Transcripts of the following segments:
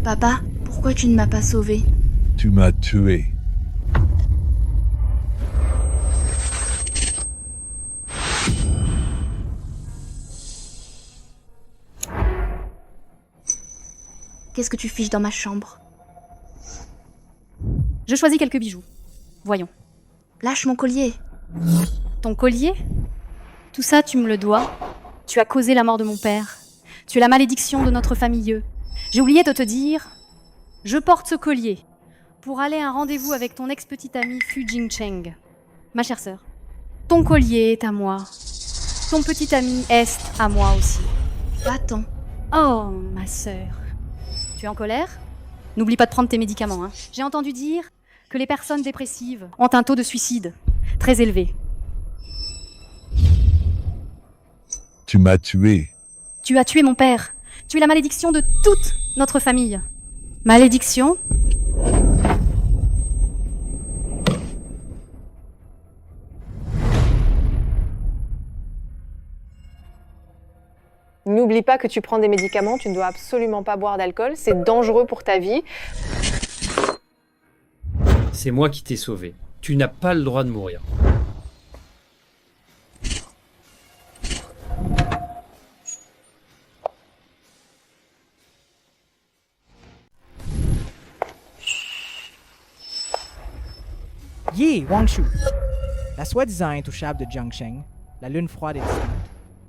Papa, pourquoi tu ne m'as pas sauvée? Tu m'as tué. Qu'est-ce que tu fiches dans ma chambre? Je choisis quelques bijoux. Voyons. Lâche mon collier. Ton collier? Tout ça, tu me le dois. Tu as causé la mort de mon père. Tu es la malédiction de notre famille. J'ai oublié de te dire... Je porte ce collier pour aller à un rendez-vous avec ton ex-petite amie Fu Jingcheng. Ma chère sœur, ton collier est à moi. Ton petit ami est à moi aussi. Va-t'en. Oh, ma sœur. Tu es en colère? N'oublie pas de prendre tes médicaments. Hein. J'ai entendu dire que les personnes dépressives ont un taux de suicide très élevé. Tu m'as tué. Tu as tué mon père. Tu es la malédiction de toute notre famille. Malédiction? N'oublie pas que tu prends des médicaments, tu ne dois absolument pas boire d'alcool, c'est dangereux pour ta vie. C'est moi qui t'ai sauvé. Tu n'as pas le droit de mourir. Yi Wangshu, la soi-disant intouchable de Jiangsheng, la lune froide et distante.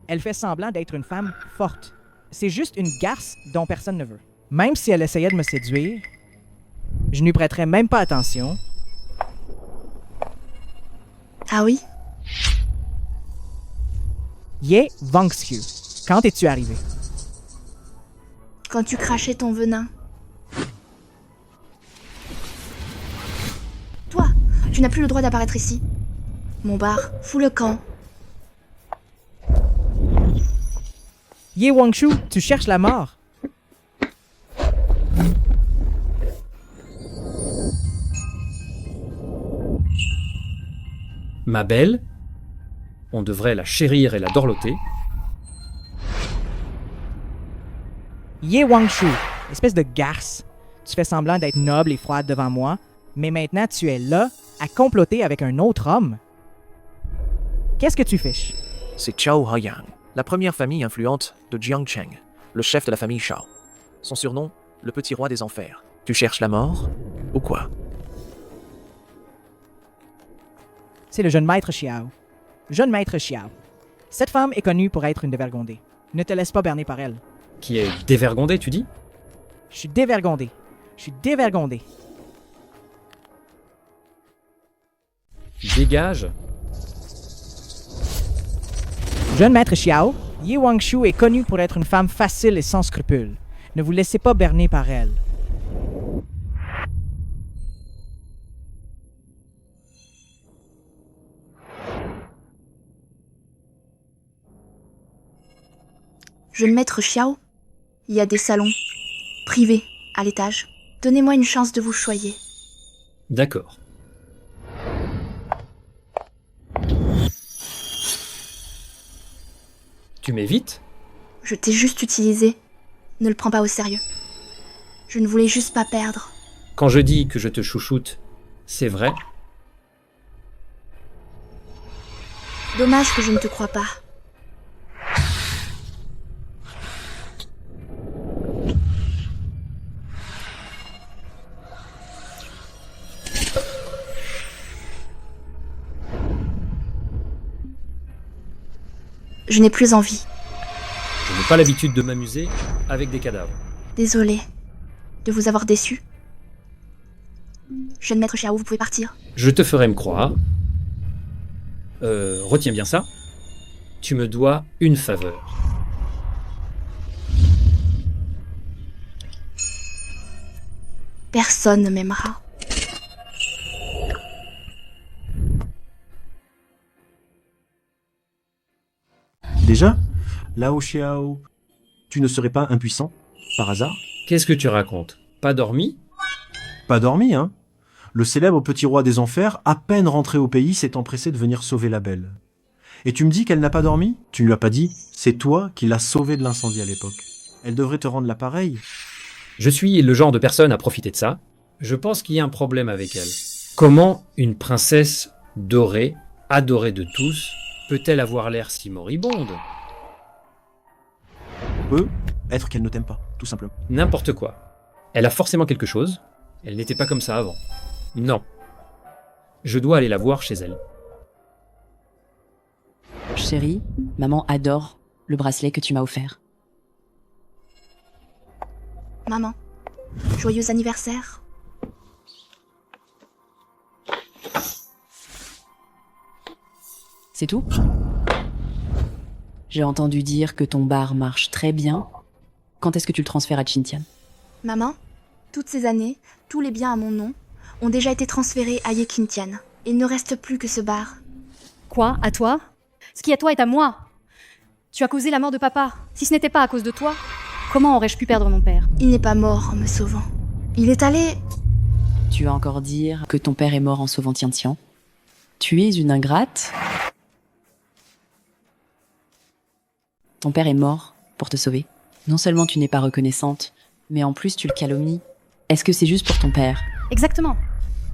Elle fait semblant d'être une femme forte. C'est juste une garce dont personne ne veut. Même si elle essayait de me séduire, je n'y prêterais même pas attention. Ah oui? Ye Wangshu, quand es-tu arrivé? Quand tu crachais ton venin. Toi, tu n'as plus le droit d'apparaître ici. Mon bar, fous le camp. Ye Wangshu, tu cherches la mort. Ma belle, on devrait la chérir et la dorloter. Ye Wangshu, espèce de garce. Tu fais semblant d'être noble et froide devant moi, mais maintenant tu es là, à comploter avec un autre homme. Qu'est-ce que tu fiches? C'est Chao Haiyang, la première famille influente de Jiangcheng, le chef de la famille Shao. Son surnom, le petit roi des enfers. Tu cherches la mort ou quoi? C'est le jeune maître Xiao. Jeune maître Xiao. Cette femme est connue pour être une dévergondée. Ne te laisse pas berner par elle. Qui est dévergondé, tu dis? Je suis dévergondé. Je suis dévergondé. Dégage. Jeune maître Xiao, Ye Wangshu est connue pour être une femme facile et sans scrupules. Ne vous laissez pas berner par elle. Jeune maître Xiao, il y a des salons privés à l'étage. Donnez-moi une chance de vous choyer. D'accord. Tu m'évites? Je t'ai juste utilisé. Ne le prends pas au sérieux. Je ne voulais juste pas perdre. Quand je dis que je te chouchoute, c'est vrai? Dommage que je ne te crois pas. Je n'ai plus envie. Je n'ai pas l'habitude de m'amuser avec des cadavres. Désolée de vous avoir déçu. Jeune maître Xiao, vous pouvez partir. Je te ferai me croire. Retiens bien ça. Tu me dois une faveur. Personne ne m'aimera. Déjà, Lao Xiao, tu ne serais pas impuissant, par hasard? Qu'est-ce que tu racontes? Pas dormi? Pas dormi, hein? Le célèbre petit roi des enfers, à peine rentré au pays, s'est empressé de venir sauver la belle. Et tu me dis qu'elle n'a pas dormi? Tu ne lui as pas dit? C'est toi qui l'as sauvée de l'incendie à l'époque. Elle devrait te rendre l'appareil. Je suis le genre de personne à profiter de ça. Je pense qu'il y a un problème avec elle. Comment une princesse dorée, adorée de tous, peut-elle avoir l'air si moribonde? Peut être qu'elle ne t'aime pas, tout simplement. N'importe quoi. Elle a forcément quelque chose. Elle n'était pas comme ça avant. Non. Je dois aller la voir chez elle. Chérie, maman adore le bracelet que tu m'as offert. Maman, joyeux anniversaire. C'est tout? J'ai entendu dire que ton bar marche très bien. Quand est-ce que tu le transfères à Xintian? Maman, toutes ces années, tous les biens à mon nom ont déjà été transférés à Yekintian. Il ne reste plus que ce bar. Quoi? À toi? Ce qui est à toi est à moi. Tu as causé la mort de papa. Si ce n'était pas à cause de toi, comment aurais-je pu perdre mon père? Il n'est pas mort en me sauvant. Il est allé... Tu vas encore dire que ton père est mort en sauvant Tian. Tu es une ingrate. Ton père est mort pour te sauver. Non seulement tu n'es pas reconnaissante, mais en plus tu le calomnies. Est-ce que c'est juste pour ton père? Exactement.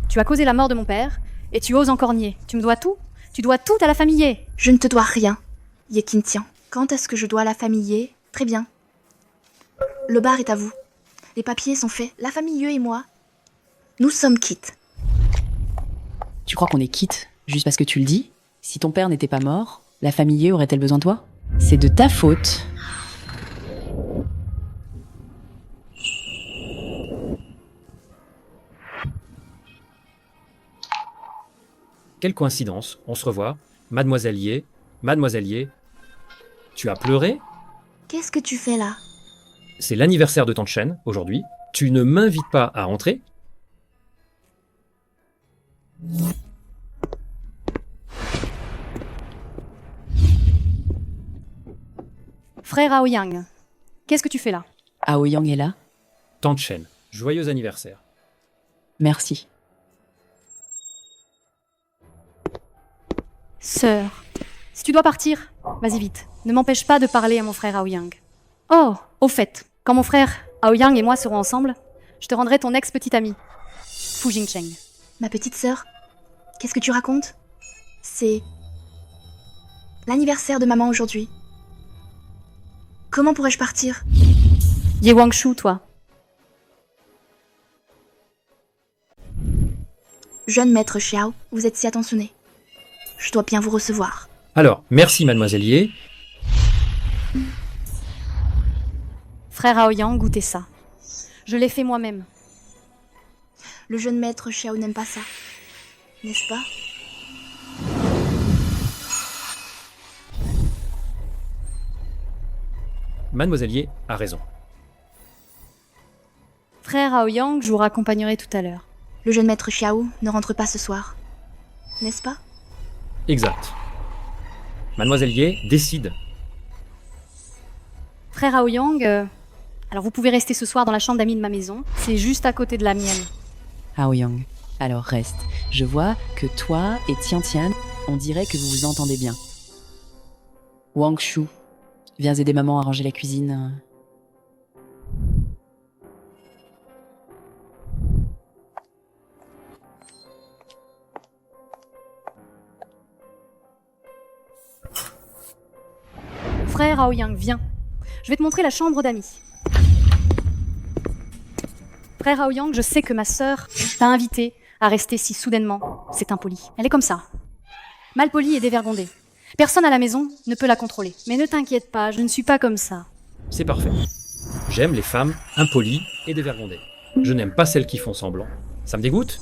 Tu as causé la mort de mon père, et tu oses encore nier. Tu me dois tout? Tu dois tout à la famille Ye. Je ne te dois rien, Yekintian. Quand est-ce que je dois la famille Ye? Très bien. Le bar est à vous. Les papiers sont faits. La famille Ye et moi, nous sommes quittes. Tu crois qu'on est quitte juste parce que tu le dis? Si ton père n'était pas mort, la famille Ye aurait-elle besoin de toi? C'est de ta faute. Quelle coïncidence, on se revoit. Mademoiselle Ye, tu as pleuré? Qu'est-ce que tu fais là? C'est l'anniversaire de Tante Chen, aujourd'hui. Tu ne m'invites pas à rentrer? Frère Aoyang, qu'est-ce que tu fais là? Aoyang est là? Tante Chen, joyeux anniversaire. Merci. Sœur, si tu dois partir, vas-y vite. Ne m'empêche pas de parler à mon frère Aoyang. Oh, au fait, quand mon frère Aoyang et moi serons ensemble, je te rendrai ton ex-petite amie, Fu Jingcheng. Ma petite sœur, qu'est-ce que tu racontes? C'est l'anniversaire de maman aujourd'hui. Comment pourrais-je partir? Ye Wangshu, toi. Jeune maître Xiao, vous êtes si attentionné. Je dois bien vous recevoir. Alors, merci Mademoiselle Ye. Frère Aoyang, goûtez ça. Je l'ai fait moi-même. Le jeune maître Xiao n'aime pas ça, n'est-ce pas? Mademoiselle Ye a raison. Frère Aoyang, je vous raccompagnerai tout à l'heure. Le jeune maître Xiao ne rentre pas ce soir, n'est-ce pas? Exact. Mademoiselle Ye décide. Frère Aoyang, alors vous pouvez rester ce soir dans la chambre d'amis de ma maison. C'est juste à côté de la mienne. Aoyang, alors reste. Je vois que toi et Tian, on dirait que vous vous entendez bien. Wangshu, viens aider maman à ranger la cuisine. Frère Aoyang, viens. Je vais te montrer la chambre d'amis. Frère Aoyang, je sais que ma sœur t'a invité à rester si soudainement. C'est impoli. Elle est comme ça. Malpolie et dévergondée. Personne à la maison ne peut la contrôler. Mais ne t'inquiète pas, je ne suis pas comme ça. C'est parfait. J'aime les femmes impolies et dévergondées. Je n'aime pas celles qui font semblant. Ça me dégoûte.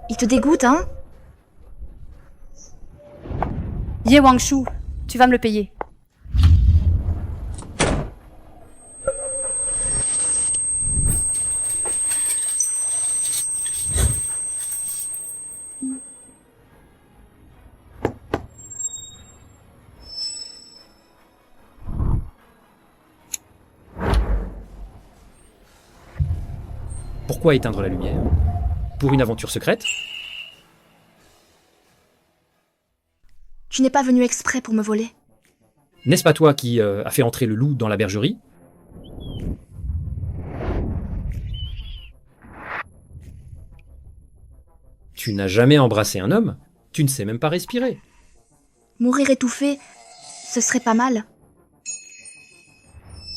Il te dégoûte, hein? Ye Wangshu, tu vas me le payer. Pourquoi éteindre la lumière? Pour une aventure secrète? Tu n'es pas venu exprès pour me voler. N'est-ce pas toi qui as fait entrer le loup dans la bergerie? Tu n'as jamais embrassé un homme? Tu ne sais même pas respirer. Mourir étouffé, ce serait pas mal.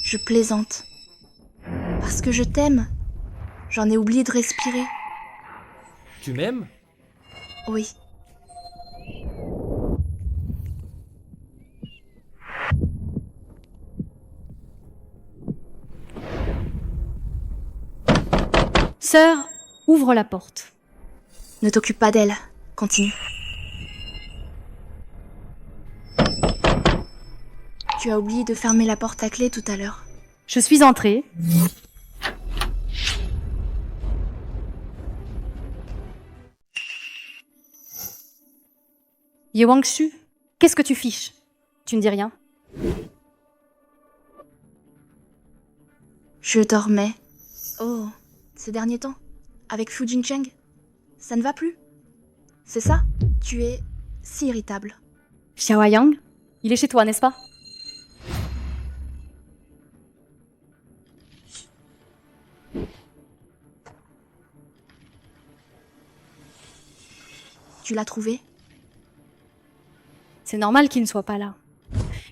Je plaisante. Parce que je t'aime, j'en ai oublié de respirer. Tu m'aimes? Oui. Sœur, ouvre la porte. Ne t'occupe pas d'elle. Continue. Tu as oublié de fermer la porte à clé tout à l'heure. Je suis entrée. Ye Wangshu, qu'est-ce que tu fiches? Tu ne dis rien? Je dormais. Oh, ces derniers temps, avec Fu Jingcheng, ça ne va plus. C'est ça? Tu es si irritable. Xiaoyang, il est chez toi, n'est-ce pas? Tu l'as trouvé? C'est normal qu'il ne soit pas là.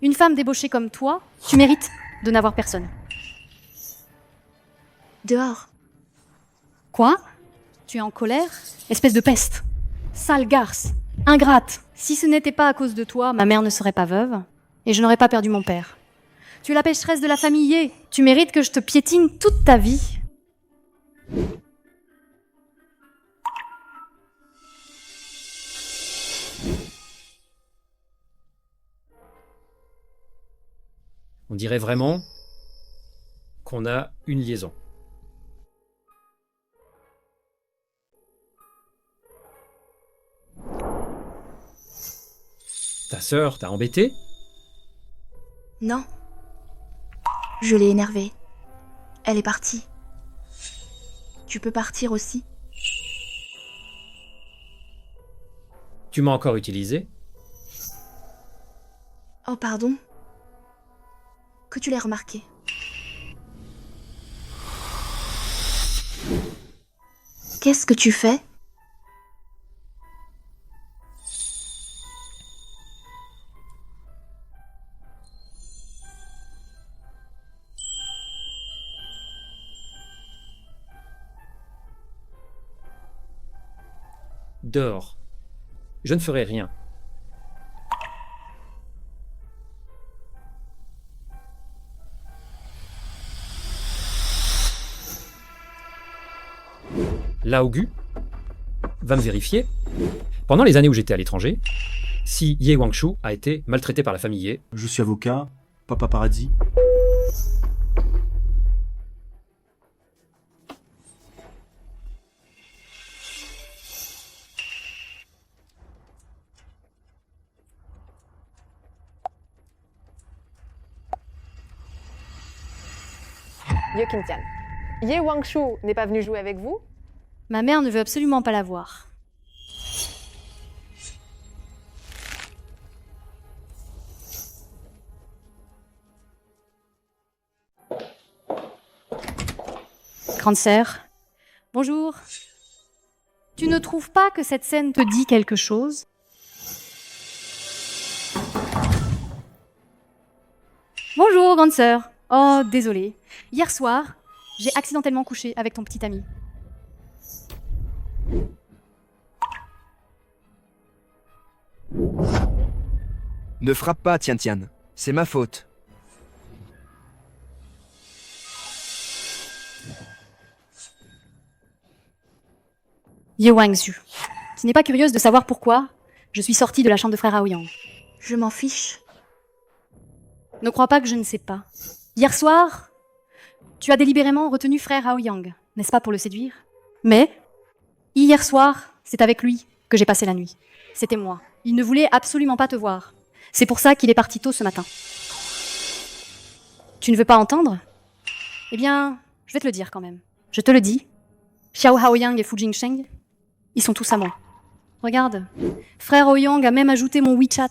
Une femme débauchée comme toi, tu mérites de n'avoir personne. Dehors. Quoi? Tu es en colère? Espèce de peste. Sale garce. Ingrate. Si ce n'était pas à cause de toi, ma mère ne serait pas veuve et je n'aurais pas perdu mon père. Tu es la pécheresse de la famille Ye. Tu mérites que je te piétine toute ta vie. On dirait vraiment qu'on a une liaison. Ta sœur t'a embêté? Non. Je l'ai énervée. Elle est partie. Tu peux partir aussi. Tu m'as encore utilisé? Oh, pardon. Que tu l'aies remarqué. Qu'est-ce que tu fais? Dors. Je ne ferai rien. Lao Gu va me vérifier, pendant les années où j'étais à l'étranger, si Ye Wangshu a été maltraité par la famille Ye. Je suis avocat, pas paparazzi. Ye Qingtian. Ye Wangshu n'est pas venu jouer avec vous? Ma mère ne veut absolument pas la voir. Grande sœur, bonjour. Tu ne trouves pas que cette scène te dit quelque chose? Bonjour, grande sœur. Oh, désolée. Hier soir, j'ai accidentellement couché avec ton petit ami. Ne frappe pas, Tian Tian. C'est ma faute. Ye Wangshu, tu n'es pas curieuse de savoir pourquoi je suis sortie de la chambre de frère Aoyang? Je m'en fiche. Ne crois pas que je ne sais pas. Hier soir, tu as délibérément retenu frère Aoyang, n'est-ce pas, pour le séduire? Mais, hier soir, c'est avec lui que j'ai passé la nuit. C'était moi. Il ne voulait absolument pas te voir. C'est pour ça qu'il est parti tôt ce matin. Tu ne veux pas entendre? Eh bien, je vais te le dire quand même. Je te le dis. Xiao Haoyang et Fu Jingcheng, ils sont tous à moi. Regarde, frère Aoyang a même ajouté mon WeChat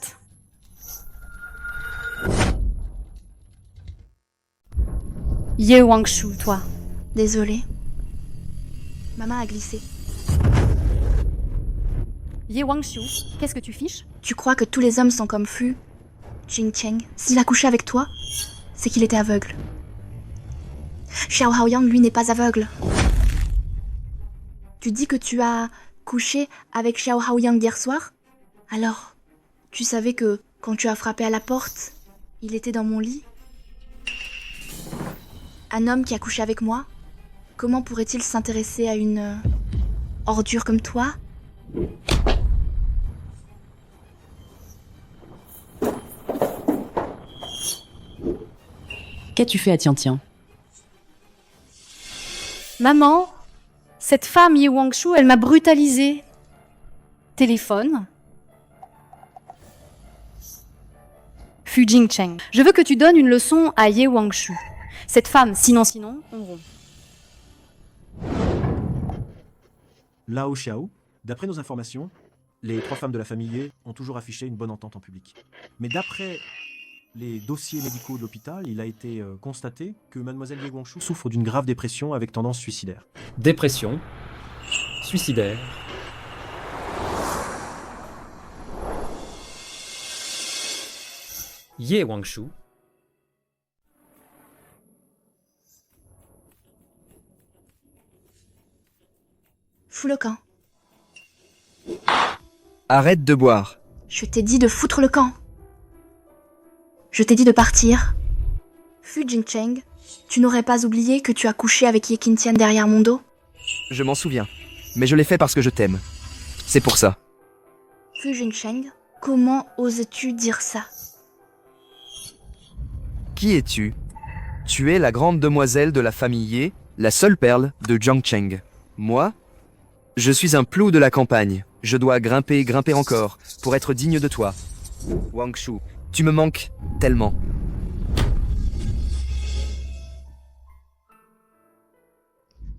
Ye Wangshu, toi. Désolée. Ma main a glissé. Ye Wangshu, qu'est-ce que tu fiches? Tu crois que tous les hommes sont comme Fu Jingcheng? S'il a couché avec toi, c'est qu'il était aveugle. Xiao Haoyang, lui, n'est pas aveugle. Tu dis que tu as couché avec Xiao Haoyang hier soir? Alors, tu savais que quand tu as frappé à la porte, il était dans mon lit? Un homme qui a couché avec moi, comment pourrait-il s'intéresser à une ordure comme toi? Qu'as-tu fait à Tian-Tian? Maman, cette femme Ye Wangshu, elle m'a brutalisée. Téléphone. Fu Jingcheng. Je veux que tu donnes une leçon à Ye Wangshu. Cette femme, sinon, on rompt. Lao Xiao, d'après nos informations, les 3 femmes de la famille Ye ont toujours affiché une bonne entente en public. Mais d'après les dossiers médicaux de l'hôpital, il a été constaté que mademoiselle Ye Wangshu souffre d'une grave dépression avec tendance suicidaire. Dépression, suicidaire. Ye Wangshu. Fous le camp. Arrête de boire. Je t'ai dit de foutre le camp. Je t'ai dit de partir. Fu Jingcheng, tu n'aurais pas oublié que tu as couché avec Ye Qintian derrière mon dos? Je m'en souviens. Mais je l'ai fait parce que je t'aime. C'est pour ça. Fu Jingcheng, comment oses-tu dire ça? Qui es-tu? Tu es la grande demoiselle de la famille Ye, la seule perle de Jiangcheng. Moi, je suis un plou de la campagne. Je dois grimper encore, pour être digne de toi. Wangshu, tu me manques tellement.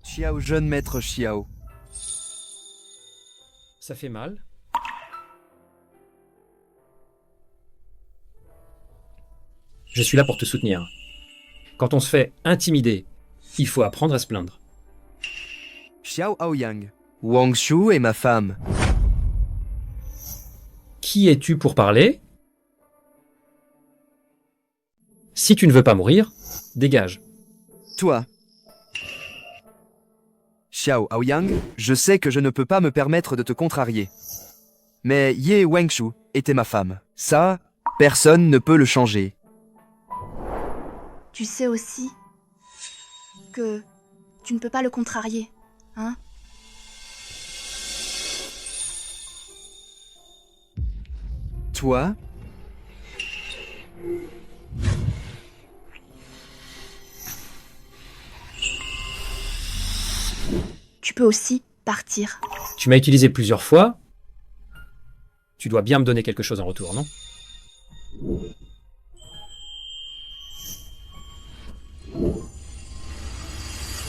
Xiao, jeune maître Xiao. Ça fait mal. Je suis là pour te soutenir. Quand on se fait intimider, il faut apprendre à se plaindre. Xiao Haoyang. Wangshu est ma femme. Qui es-tu pour parler? Si tu ne veux pas mourir, dégage. Toi. Xiao Haoyang, je sais que je ne peux pas me permettre de te contrarier. Mais Ye Wangshu était ma femme. Ça, personne ne peut le changer. Tu sais aussi que tu ne peux pas le contrarier, hein? Toi, Tu peux aussi partir. Tu m'as utilisé plusieurs fois. Tu dois bien me donner quelque chose en retour, non?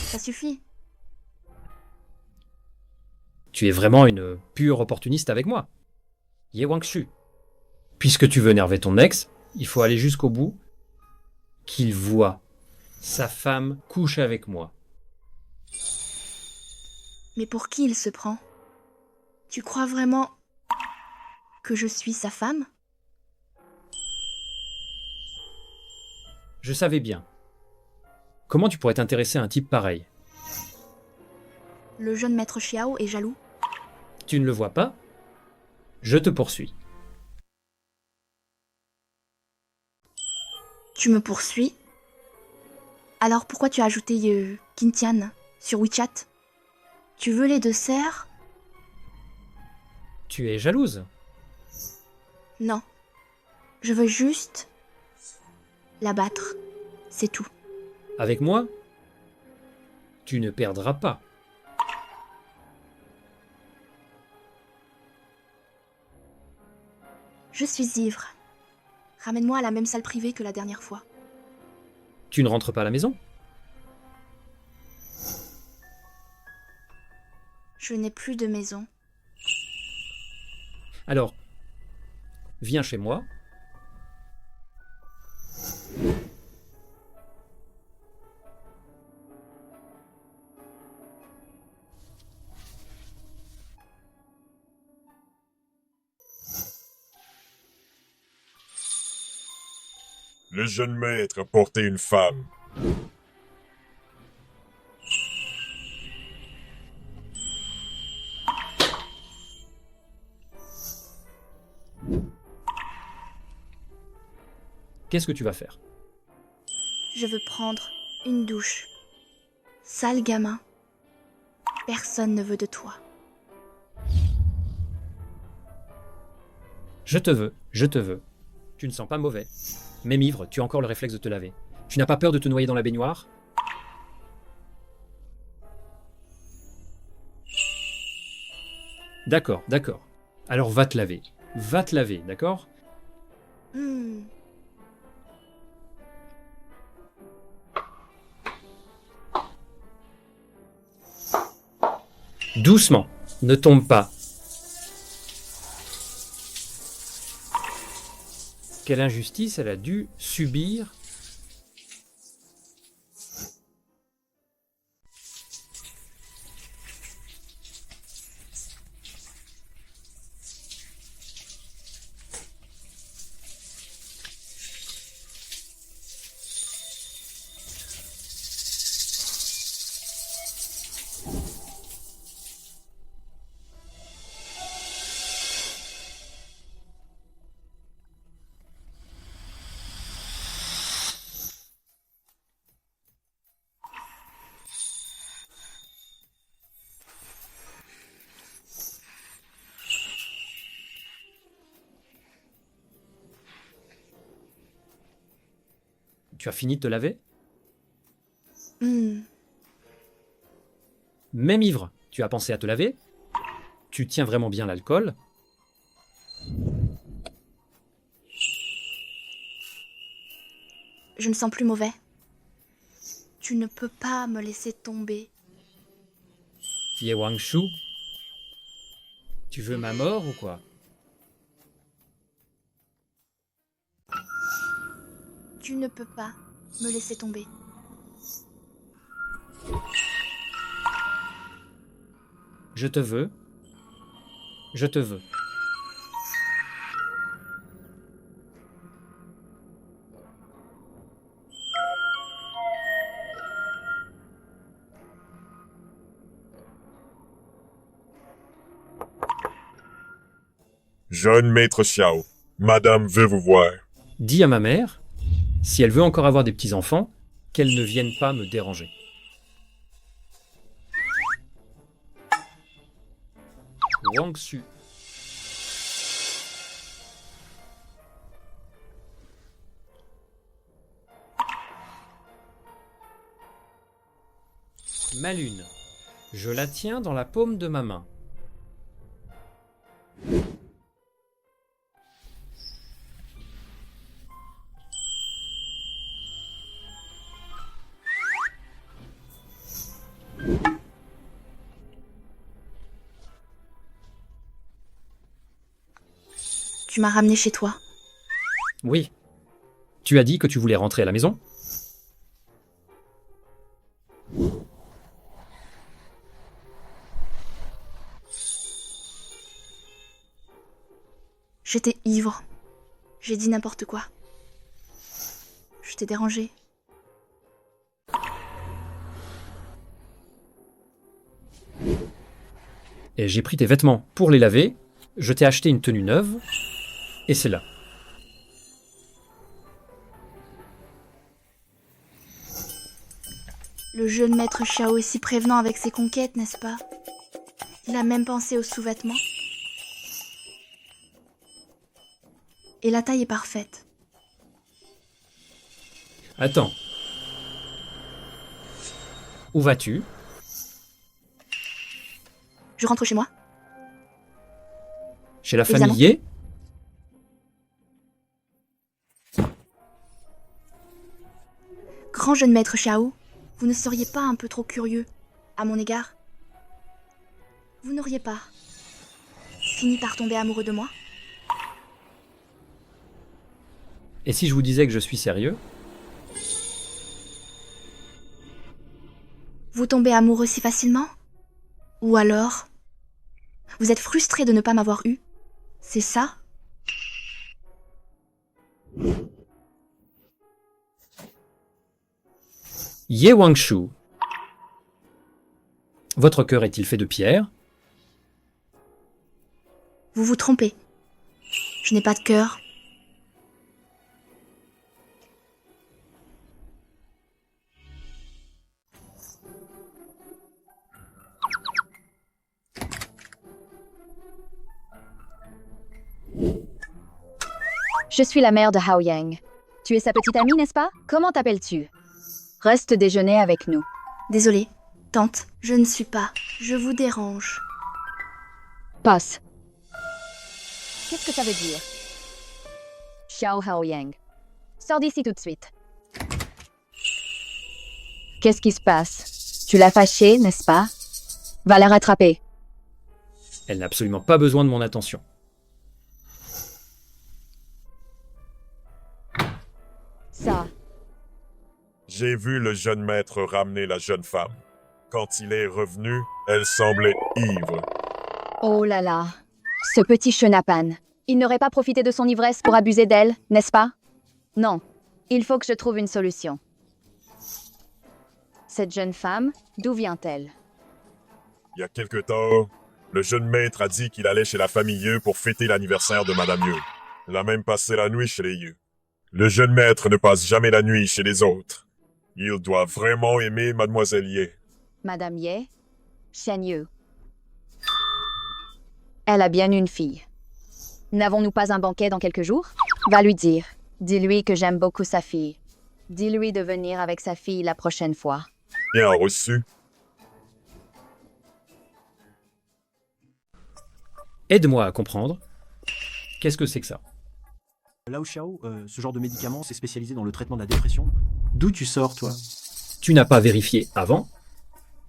Ça suffit. Tu es vraiment une pure opportuniste avec moi. Ye Wangshu. Puisque tu veux énerver ton ex, il faut aller jusqu'au bout. Qu'il voit sa femme couche avec moi. Mais pour qui il se prend? Tu crois vraiment que je suis sa femme? Je savais bien. Comment tu pourrais t'intéresser à un type pareil? Le jeune maître Xiao est jaloux. Tu ne le vois pas? Je te poursuis. Tu me poursuis? Alors pourquoi tu as ajouté Qintian sur WeChat? Tu veux les 2 sœurs? Tu es jalouse? Non. Je veux juste la battre. C'est tout. Avec moi? Tu ne perdras pas. Je suis ivre. Ramène-moi à la même salle privée que la dernière fois. Tu ne rentres pas à la maison? Je n'ai plus de maison. Alors, viens chez moi. Le jeune maître a porté une femme. Qu'est-ce que tu vas faire? Je veux prendre une douche. Sale gamin. Personne ne veut de toi. Je te veux, je te veux. Tu ne sens pas mauvais. Même ivre, tu as encore le réflexe de te laver. Tu n'as pas peur de te noyer dans la baignoire? D'accord, d'accord. Alors va te laver. Va te laver, d'accord? Hmm. Doucement, ne tombe pas. Quelle injustice elle a dû subir. Tu as fini de te laver? Hmm. Même ivre, tu as pensé à te laver? Tu tiens vraiment bien l'alcool? Je me sens plus mauvais. Tu ne peux pas me laisser tomber. Ye Wangshu? Tu veux ma mort ou quoi? Tu ne peux pas me laisser tomber. Je te veux. Je te veux. Jeune maître Xiao, madame veut vous voir. Dis à ma mère, si elle veut encore avoir des petits-enfants, qu'elle ne vienne pas me déranger. Wangshu. Ma lune, je la tiens dans la paume de ma main. Tu m'as ramené chez toi. Oui. Tu as dit que tu voulais rentrer à la maison? J'étais ivre. J'ai dit n'importe quoi. Je t'ai dérangé. Et j'ai pris tes vêtements pour les laver, je t'ai acheté une tenue neuve, et c'est là. Le jeune maître Xiao est si prévenant avec ses conquêtes, n'est-ce pas? Il a même pensé aux sous-vêtements. Et la taille est parfaite. Attends. Où vas-tu? Je rentre chez moi. Chez la Évidemment. famille Ye? Grand jeune maître Xiao, vous ne seriez pas un peu trop curieux à mon égard? Vous n'auriez pas fini par tomber amoureux de moi? Et si je vous disais que je suis sérieux? Vous tombez amoureux si facilement? Ou alors, vous êtes frustré de ne pas m'avoir eu? C'est ça? Ye Wangshu, votre cœur est-il fait de pierre? Vous vous trompez. Je n'ai pas de cœur. Je suis la mère de Hao Yang. Tu es sa petite amie, n'est-ce pas? Comment t'appelles-tu? Reste déjeuner avec nous. Désolée, tante, je ne suis pas. Je vous dérange. Passe. Qu'est-ce que ça veut dire? Xiao Hao Yang. Sors d'ici tout de suite. Qu'est-ce qui se passe? Tu l'as fâchée, n'est-ce pas? Va la rattraper. Elle n'a absolument pas besoin de mon attention. Ça. J'ai vu le jeune maître ramener la jeune femme. Quand il est revenu, elle semblait ivre. Oh là là. Ce petit chenapan. Il n'aurait pas profité de son ivresse pour abuser d'elle, n'est-ce pas? Non. Il faut que je trouve une solution. Cette jeune femme, d'où vient-elle? Il y a quelque temps, le jeune maître a dit qu'il allait chez la famille Yeu pour fêter l'anniversaire de Madame Yeu. Il a même passé la nuit chez les Yeu. Le jeune maître ne passe jamais la nuit chez les autres. Il doit vraiment aimer Mademoiselle Ye. Madame Ye? Shen Yu. Elle a bien une fille. N'avons-nous pas un banquet dans quelques jours? Va lui dire. Dis-lui que j'aime beaucoup sa fille. Dis-lui de venir avec sa fille la prochaine fois. Bien reçu. Aide-moi à comprendre. Qu'est-ce que c'est que ça? Lao Xiao, ce genre de médicament, c'est spécialisé dans le traitement de la dépression. D'où tu sors, toi? Tu n'as pas vérifié avant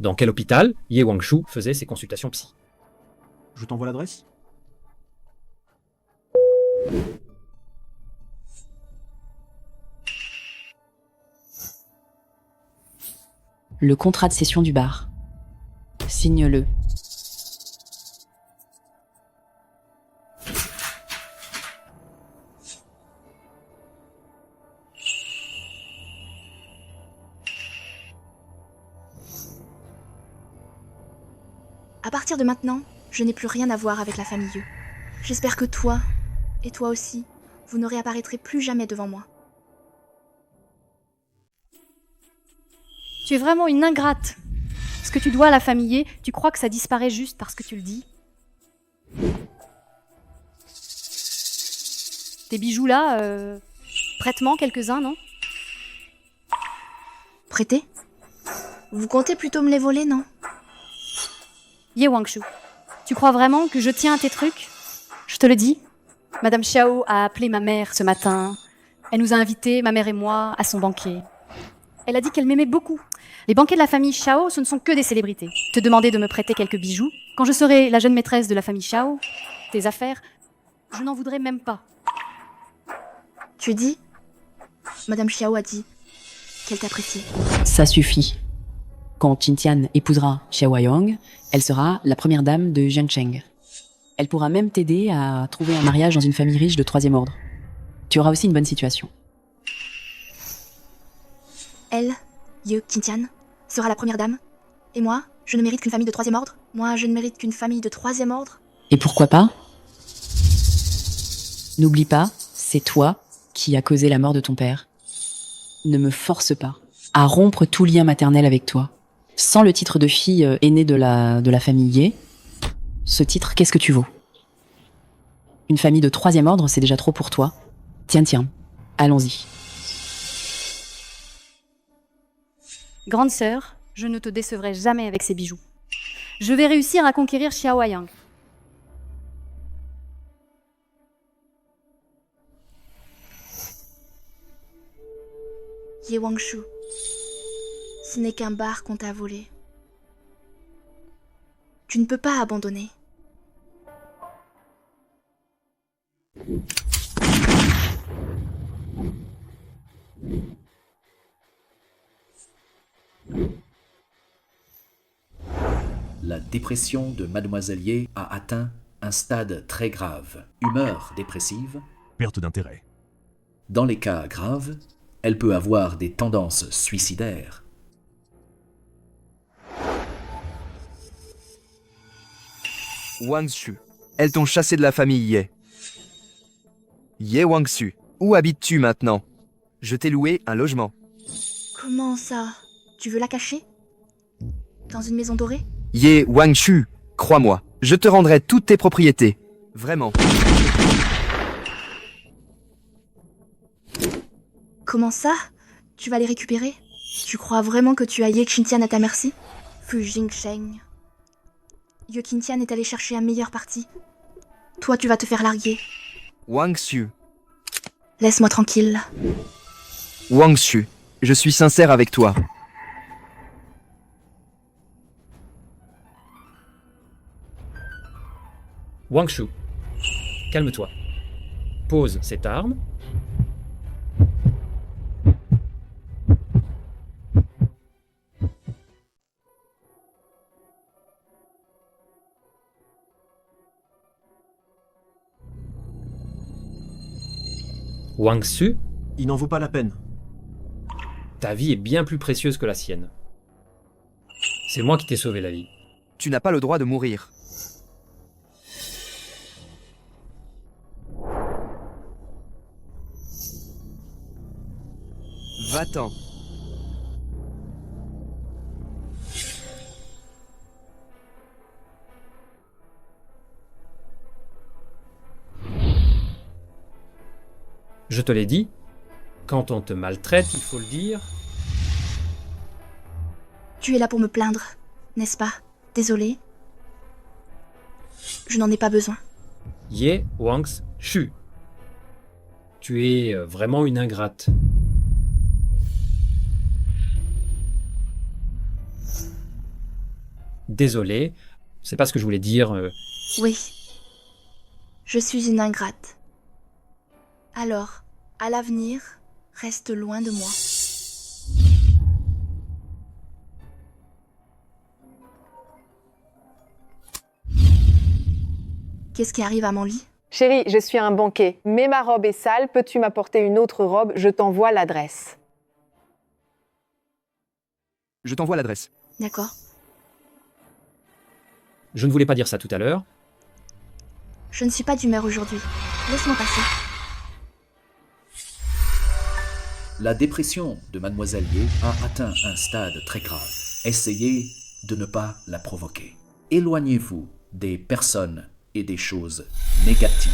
dans quel hôpital Ye Wangshu faisait ses consultations psy? Je t'envoie l'adresse? Le contrat de cession du bar. Signe-le. À partir de maintenant, je n'ai plus rien à voir avec la famille Yeu. J'espère que toi, et toi aussi, vous ne réapparaîtrez plus jamais devant moi. Tu es vraiment une ingrate. Ce que tu dois à la famille Ye, tu crois que ça disparaît juste parce que tu le dis? Tes bijoux là, prête-moi quelques-uns, non? Prêtez? Vous comptez plutôt me les voler, non? Ye Wangshu, tu crois vraiment que je tiens à tes trucs? Je te le dis. Madame Xiao a appelé ma mère ce matin. Elle nous a invités, ma mère et moi, à son banquet. Elle a dit qu'elle m'aimait beaucoup. Les banquets de la famille Xiao, ce ne sont que des célébrités. Te demander de me prêter quelques bijoux. Quand je serai la jeune maîtresse de la famille Xiao, tes affaires, je n'en voudrais même pas. Tu dis? Madame Xiao a dit qu'elle t'apprécie. Ça suffit. Quand Qintian épousera Xiao Yang, elle sera la première dame de Jiangcheng. Elle pourra même t'aider à trouver un mariage dans une famille riche de 3e ordre. Tu auras aussi une bonne situation. Elle, Yeu Qintian, sera la première dame. Et moi, je ne mérite qu'une famille de 3e ordre. Moi, je ne mérite qu'une famille de 3e ordre. Et pourquoi pas? N'oublie pas, c'est toi qui as causé la mort de ton père. Ne me force pas à rompre tout lien maternel avec toi. Sans le titre de fille aînée de la famille Ye, ce titre, qu'est-ce que tu vaux? Une famille de 3e ordre, c'est déjà trop pour toi. Tiens, allons-y. Grande sœur, je ne te décevrai jamais avec ces bijoux. Je vais réussir à conquérir Xiao Yang. Ye Wangshu, ce n'est qu'un bar qu'on t'a volé. Tu ne peux pas abandonner. La dépression de Mademoiselle Ye a atteint un stade très grave. Humeur dépressive. Perte d'intérêt. Dans les cas graves, elle peut avoir des tendances suicidaires. Wang Shu. Elles t'ont chassé de la famille Ye. Ye Wangsu, où habites-tu maintenant? Je t'ai loué un logement. Comment ça? Tu veux la cacher? Dans une maison dorée? Ye Wangshu, crois-moi, je te rendrai toutes tes propriétés. Vraiment. Comment ça? Tu vas les récupérer? Tu crois vraiment que tu as Ye Qintian à ta merci? Fu Jingsheng. Ye Qintian est allé chercher un meilleur parti. Toi, tu vas te faire larguer. Wangshu. Laisse-moi tranquille. Wangshu, je suis sincère avec toi. Wangshu, calme-toi. Pose cette arme. Wangshu, Il n'en vaut pas la peine. ta vie est bien plus précieuse que la sienne. C'est moi qui t'ai sauvé la vie. Tu n'as pas le droit de mourir. Va-t'en. Je te l'ai dit, quand on te maltraite, il faut le dire. Tu es là pour me plaindre, n'est-ce pas? Désolée. Je n'en ai pas besoin. Ye Wangshu. Tu es vraiment une ingrate. Désolé, c'est pas ce que je voulais dire. Oui. Je suis une ingrate. Alors, à l'avenir, reste loin de moi. Qu'est-ce qui arrive à mon lit? Chérie, je suis à un banquet, mais ma robe est sale. Peux-tu m'apporter une autre robe? Je t'envoie l'adresse. Je t'envoie l'adresse. D'accord. Je ne voulais pas dire ça tout à l'heure. Je ne suis pas d'humeur aujourd'hui. Laisse-moi passer. La dépression de Mademoiselle Ye a atteint un stade très grave. Essayez de ne pas la provoquer. Éloignez-vous des personnes et des choses négatives.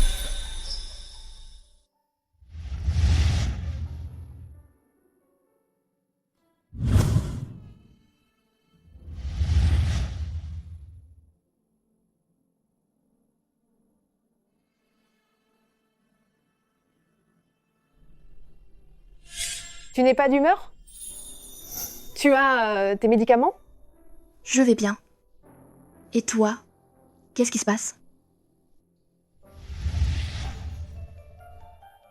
Tu n'es pas d'humeur? Tu as tes médicaments? Je vais bien. Et toi? Qu'est-ce qui se passe?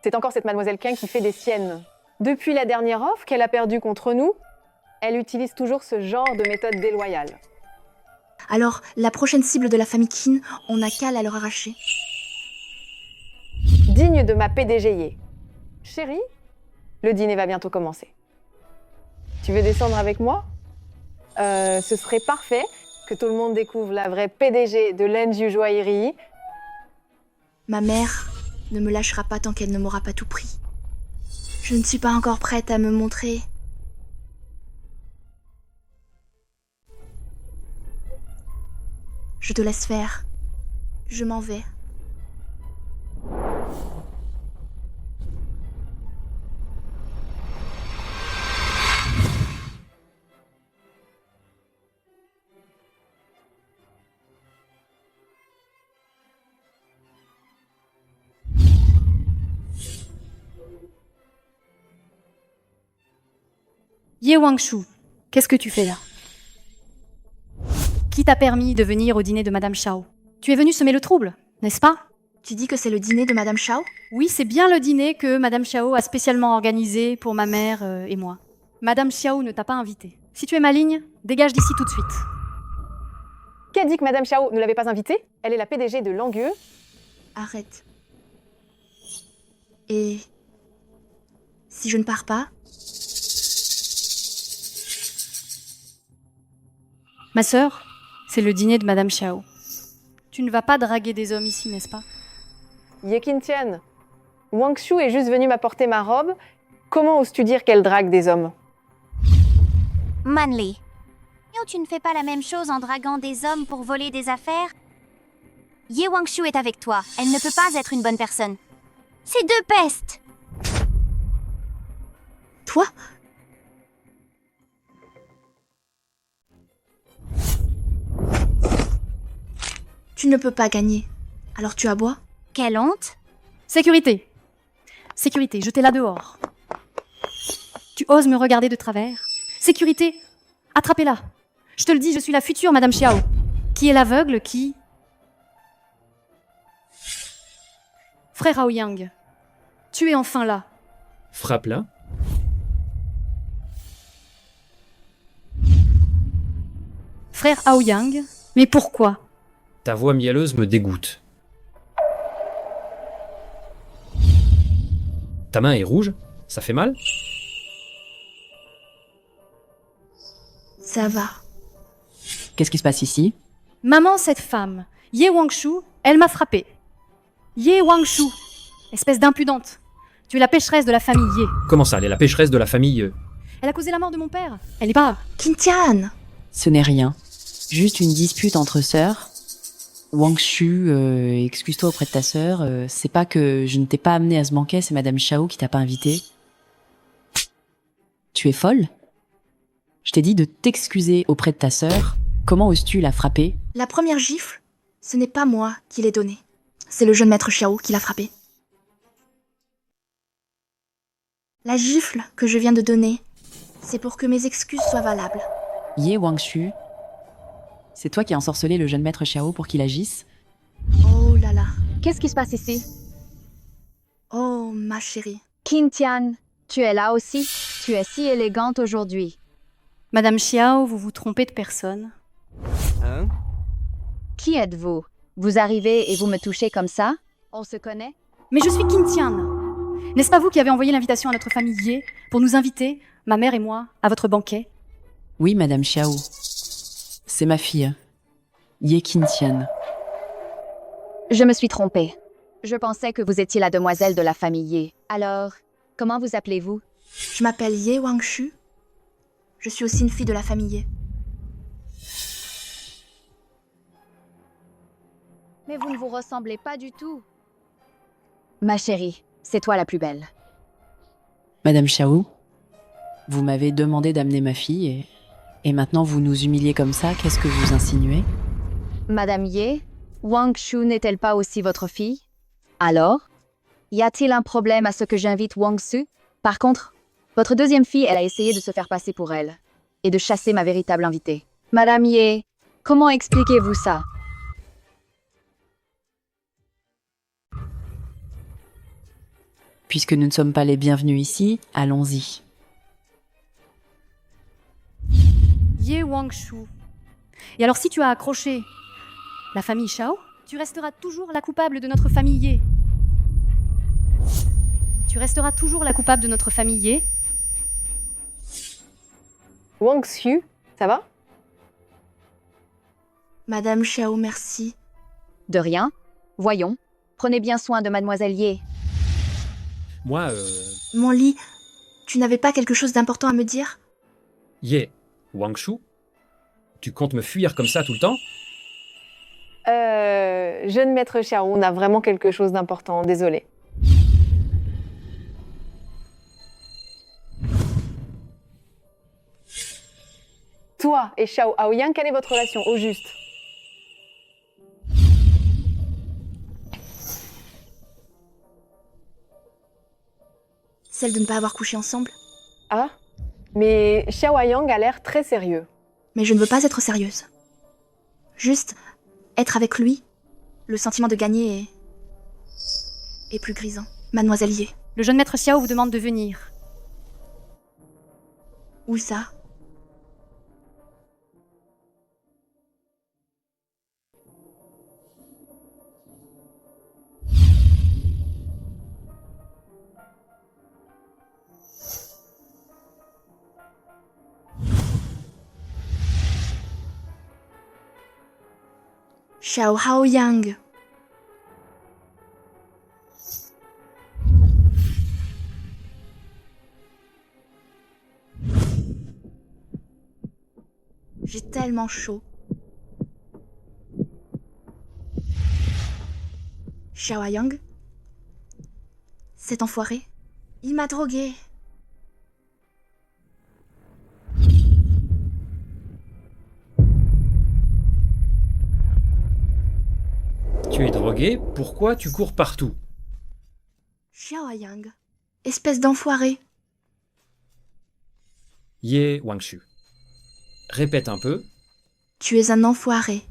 C'est encore cette mademoiselle Qing qui fait des siennes. Depuis la dernière offre qu'elle a perdue contre nous, elle utilise toujours ce genre de méthode déloyale. Alors, la prochaine cible de la famille Qin, on n'a qu'à la leur arracher. Digne de ma PDG Ye. Chérie, le dîner va bientôt commencer. Tu veux descendre avec moi? Ce serait parfait que tout le monde découvre la vraie PDG de l'Enju Joaillerie. Ma mère ne me lâchera pas tant qu'elle ne m'aura pas tout pris. Je ne suis pas encore prête à me montrer. Je te laisse faire. Je m'en vais. Ye Wangshu, qu'est-ce que tu fais là? Qui t'a permis de venir au dîner de Madame Shao? Tu es venu semer le trouble, n'est-ce pas? Tu dis que c'est le dîner de Madame Shao? Oui, c'est bien le dîner que Madame Shao a spécialement organisé pour ma mère et moi. Madame Shao ne t'a pas invité. Si tu es maligne, dégage d'ici tout de suite. Qui a dit que Madame Shao ne l'avait pas invitée? Elle est la PDG de Langueux. Arrête. Et si je ne pars pas? Ma sœur, c'est le dîner de Madame Shao. Tu ne vas pas draguer des hommes ici, n'est-ce pas? Ye Qintian, Wang Shu est juste venue m'apporter ma robe. Comment oses-tu dire qu'elle drague des hommes? Manly. Et tu ne fais pas la même chose en draguant des hommes pour voler des affaires? Ye Wangshu est avec toi. Elle ne peut pas être une bonne personne. C'est deux pestes. Toi? Tu ne peux pas gagner. Alors tu aboies? Quelle honte! Sécurité! Sécurité, jetez-la dehors. Tu oses me regarder de travers? Sécurité! Attrapez-la! Je te le dis, je suis la future Madame Xiao. Qui est l'aveugle qui... Frère Aoyang, tu es enfin là. Frappe-la. Frère Aoyang, mais pourquoi? Ta voix mielleuse me dégoûte. Ta main est rouge? Ça fait mal? Ça va. Qu'est-ce qui se passe ici? Maman, cette femme, Ye Wangshu, elle m'a frappée. Ye Wangshu, espèce d'impudente. Tu es la pécheresse de la famille Ye. Comment ça, elle est la pécheresse de la famille? Elle a causé la mort de mon père. Elle est pas... Qintian! Ce n'est rien. Juste une dispute entre sœurs. Wangshu, excuse-toi auprès de ta sœur. C'est pas que je ne t'ai pas amené à ce banquet, c'est Madame Xiao qui t'a pas invité. Tu es folle? Je t'ai dit de t'excuser auprès de ta sœur. Comment oses-tu la frapper? La première gifle, ce n'est pas moi qui l'ai donnée. C'est le jeune maître Xiao qui l'a frappée. La gifle que je viens de donner, c'est pour que mes excuses soient valables. Ye Wangshu, c'est toi qui as ensorcelé le jeune maître Xiao pour qu'il agisse? Oh là là. Qu'est-ce qui se passe ici? Oh, ma chérie. Qintian, tu es là aussi? Tu es si élégante aujourd'hui. Madame Xiao, vous vous trompez de personne. Hein? Qui êtes-vous? Vous arrivez et vous me touchez comme ça? On se connaît? Mais je suis Qintian. N'est-ce pas vous qui avez envoyé l'invitation à notre famille Ye pour nous inviter, ma mère et moi, à votre banquet? Oui, Madame Xiao. C'est ma fille. Ye Qintian. Je me suis trompée. Je pensais que vous étiez la demoiselle de la famille Ye. Alors, comment vous appelez-vous? Je m'appelle Ye Wangshu. Je suis aussi une fille de la famille Ye. Mais vous ne vous ressemblez pas du tout. Ma chérie, c'est toi la plus belle. Madame Xiao, vous m'avez demandé d'amener ma fille et maintenant vous nous humiliez comme ça, qu'est-ce que vous insinuez? Madame Ye, Wangshu n'est-elle pas aussi votre fille? Alors, y a-t-il un problème à ce que j'invite Wangsu? Par contre, votre deuxième fille, elle a essayé de se faire passer pour elle et de chasser ma véritable invitée. Madame Ye, comment expliquez-vous ça? Puisque nous ne sommes pas les bienvenus ici, allons-y. Ye Wangshu. Et alors si tu as accroché la famille Xiao, tu resteras toujours la coupable de notre famille Ye. Tu resteras toujours la coupable de notre famille Ye. Wangshu, ça va? Madame Xiao, merci. De rien. Voyons. Prenez bien soin de Mademoiselle Ye. Moi, Mon lit, tu n'avais pas quelque chose d'important à me dire? Ye Wangshu, tu comptes me fuir comme ça tout le temps? Jeune maître Xiao, on a vraiment quelque chose d'important, désolé. Toi et Xiao Aoyang, quelle est votre relation, au juste? Celle de ne pas avoir couché ensemble? Ah, mais Xiao Aoyang a l'air très sérieux. Mais je ne veux pas être sérieuse. Juste être avec lui, le sentiment de gagner est plus grisant. Mademoiselle Ye. Le jeune maître Xiao vous demande de venir. Où ça? Xiao Haoyang. J'ai tellement chaud. Xiao Yang. Cet enfoiré, il m'a drogué. Tu es drogué, pourquoi tu cours partout? Xiao Yang, espèce d'enfoiré. Ye Wangshu. Répète un peu. Tu es un enfoiré.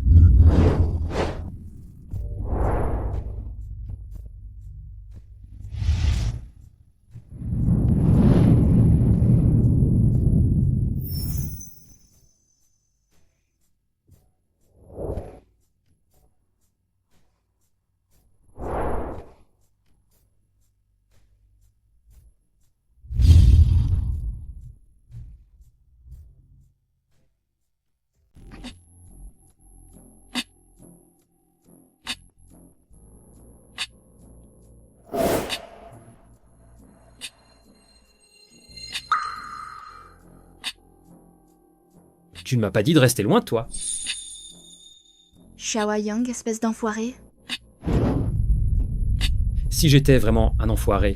Tu ne m'as pas dit de rester loin de toi. Xiao Yang, espèce d'enfoiré. Si j'étais vraiment un enfoiré,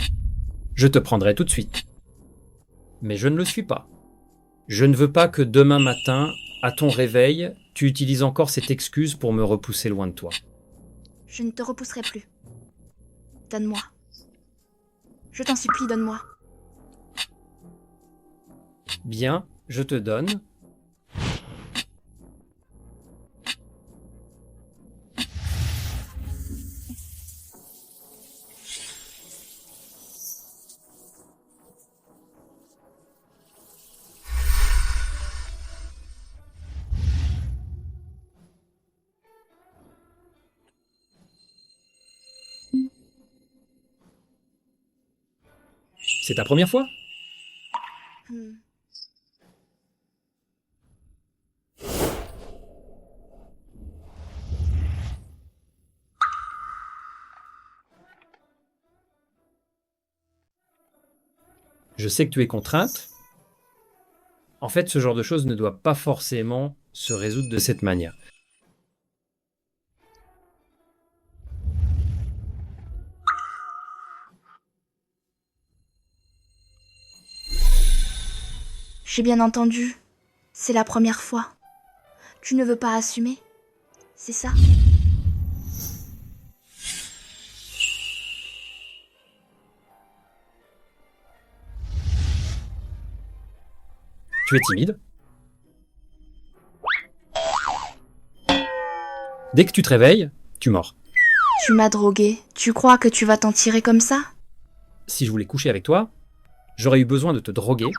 je te prendrais tout de suite. Mais je ne le suis pas. Je ne veux pas que demain matin, à ton réveil, tu utilises encore cette excuse pour me repousser loin de toi. Je ne te repousserai plus. Donne-moi. Je t'en supplie, donne-moi. Bien, je te donne. C'est ta première fois? Je sais que tu es contrainte. En fait, ce genre de choses ne doit pas forcément se résoudre de cette manière. J'ai bien entendu. C'est la première fois. Tu ne veux pas assumer? C'est ça? Tu es timide. Dès que tu te réveilles, tu mords. Tu m'as drogué. Tu crois que tu vas t'en tirer comme ça? Si je voulais coucher avec toi, j'aurais eu besoin de te droguer.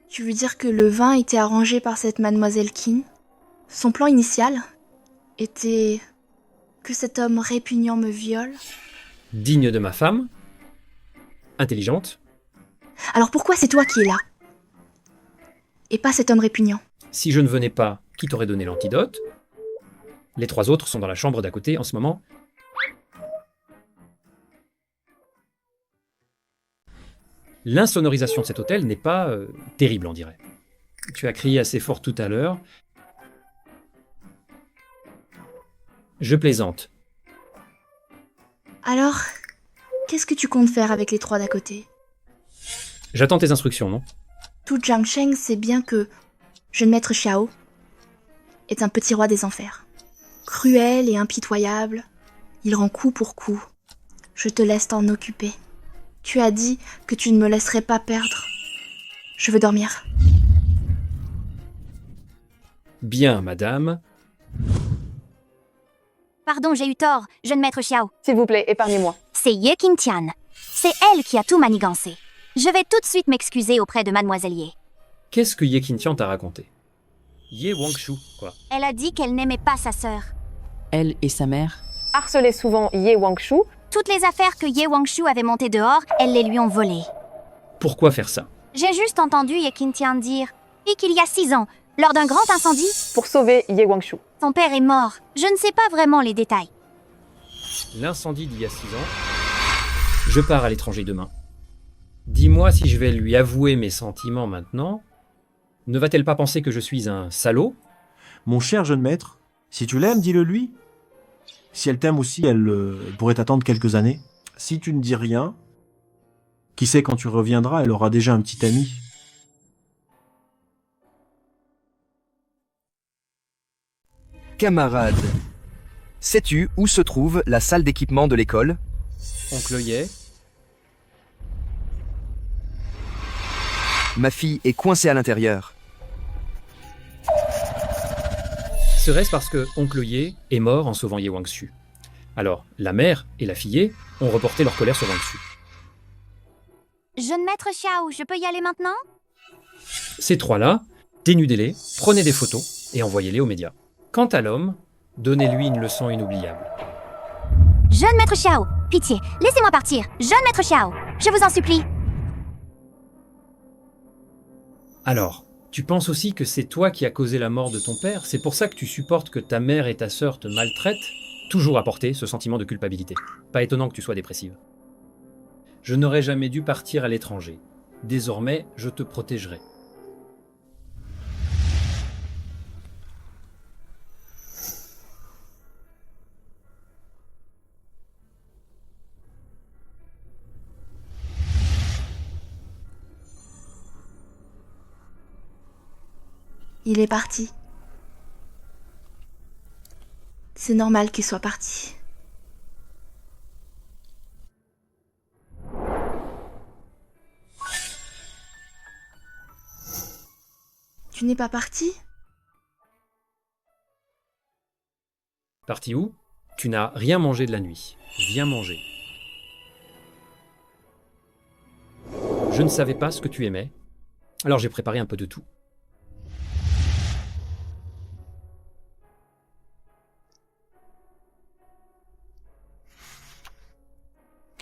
Tu veux dire que le vin était arrangé par cette mademoiselle Qin? Son plan initial était que cet homme répugnant me viole? Digne de ma femme, intelligente. Alors pourquoi c'est toi qui es là? Et pas cet homme répugnant? Si je ne venais pas, qui t'aurait donné l'antidote? Les 3 autres sont dans la chambre d'à côté en ce moment. L'insonorisation de cet hôtel n'est pas terrible, on dirait. Tu as crié assez fort tout à l'heure. Je plaisante. Alors, qu'est-ce que tu comptes faire avec les 3 d'à côté? J'attends tes instructions, non? Tout Jiangsheng sait bien que jeune maître Xiao est un petit roi des enfers. Cruel et impitoyable, il rend coup pour coup. Je te laisse t'en occuper. Tu as dit que tu ne me laisserais pas perdre. Je veux dormir. Bien, madame. Pardon, j'ai eu tort, jeune maître Xiao. S'il vous plaît, épargnez-moi. C'est Ye Qingtian. C'est elle qui a tout manigancé. Je vais tout de suite m'excuser auprès de mademoiselle Ye. Qu'est-ce que Ye Qingtian t'a raconté? Ye Wangshu, quoi. Elle a dit qu'elle n'aimait pas sa sœur. Elle et sa mère. Harcelait souvent Ye Wangshu Toutes les affaires que Ye Wangshu avait montées dehors, elles les lui ont volées. Pourquoi faire ça? J'ai juste entendu Ye Qingtian dire et qu'il y a 6 ans, lors d'un grand incendie, Pour sauver Ye Wangshu. son père est mort. Je ne sais pas vraiment les détails. L'incendie d'il y a 6 ans. Je pars à l'étranger demain. Dis-moi si je vais lui avouer mes sentiments maintenant. Ne va-t-elle pas penser que je suis un salaud? Mon cher jeune maître, si tu l'aimes, dis-le lui. Si elle t'aime aussi, elle pourrait t'attendre quelques années. Si tu ne dis rien, qui sait quand tu reviendras, elle aura déjà un petit ami. Camarade, sais-tu où se trouve la salle d'équipement de l'école? Oncle Ye, Ma fille est coincée à l'intérieur. serait-ce parce que Oncle Ye est mort en sauvant Ye Wangshu? Alors, la mère et la fillette ont reporté leur colère sur Wangshu. Jeune maître Xiao, je peux y aller maintenant? Ces trois-là, dénudez-les, prenez des photos et envoyez-les aux médias. Quant à l'homme, donnez-lui une leçon inoubliable. Jeune maître Xiao, pitié, laissez-moi partir. Jeune maître Xiao, je vous en supplie. Alors, tu penses aussi que c'est toi qui as causé la mort de ton père? C'est pour ça que tu supportes que ta mère et ta sœur te maltraitent? Toujours apporter ce sentiment de culpabilité. Pas étonnant que tu sois dépressive. Je n'aurais jamais dû partir à l'étranger. Désormais, je te protégerai. Il est parti. C'est normal qu'il soit parti. Tu n'es pas parti? Parti où? Tu n'as rien mangé de la nuit. Viens manger. Je ne savais pas ce que tu aimais, alors j'ai préparé un peu de tout.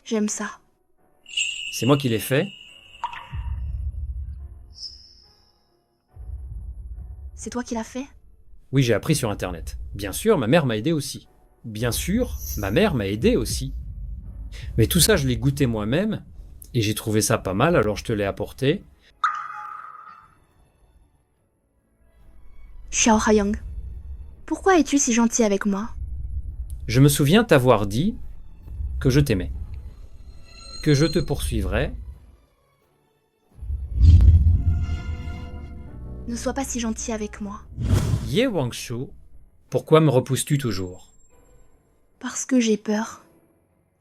J'aime ça. C'est moi qui l'ai fait. C'est toi qui l'as fait? Oui, j'ai appris sur Internet. Bien sûr, ma mère m'a aidé aussi. Bien sûr, ma mère m'a aidé aussi. Mais tout ça, je l'ai goûté moi-même, et j'ai trouvé ça pas mal, alors je te l'ai apporté. Xiao Haiyang, pourquoi es-tu si gentil avec moi? Je me souviens t'avoir dit que je t'aimais, que je te poursuivrais. Ne sois pas si gentil avec moi. Ye Wangshu, pourquoi me repousses-tu toujours? Parce que j'ai peur.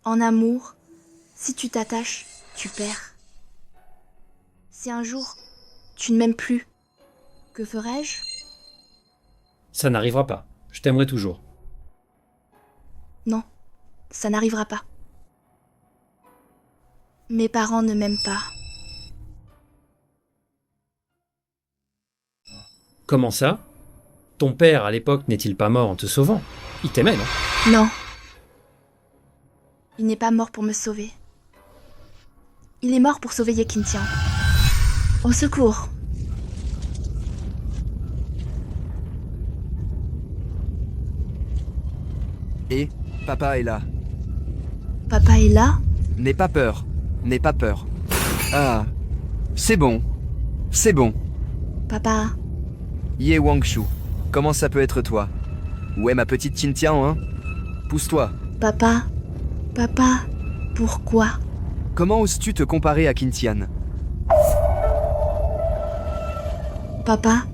En amour, si tu t'attaches, tu perds. Si un jour, tu ne m'aimes plus, que ferais-je? Ça n'arrivera pas. Je t'aimerai toujours. Non, ça n'arrivera pas. Mes parents ne m'aiment pas. Comment ça? Ton père, à l'époque, n'est-il pas mort en te sauvant? Il t'aimait, non? Non. Il n'est pas mort pour me sauver. Il est mort pour sauver Ye Qingtian. Au secours! Et papa est là. Papa est là? N'aie pas peur. N'aie pas peur. Ah, c'est bon. C'est bon. Papa, Ye Wangshu, comment ça peut être toi? Où est ma petite Qingtian, hein? Pousse-toi. papa, papa, pourquoi? Comment oses-tu te comparer à Qingtian? Papa,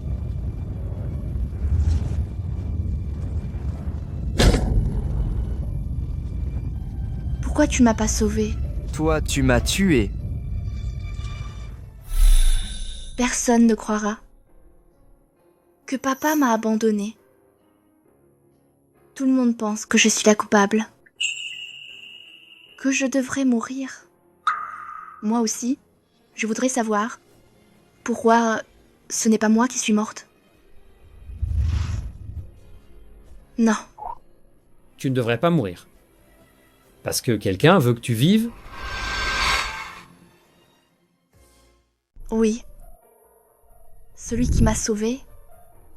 pourquoi tu m'as pas sauvé? Toi, tu m'as tué. Personne ne croira que papa m'a abandonné. Tout le monde pense que je suis la coupable, que je devrais mourir. Moi aussi, je voudrais savoir pourquoi ce n'est pas moi qui suis morte. Non, Tu ne devrais pas mourir. Parce que quelqu'un veut que tu vives. Oui. Celui qui m'a sauvée,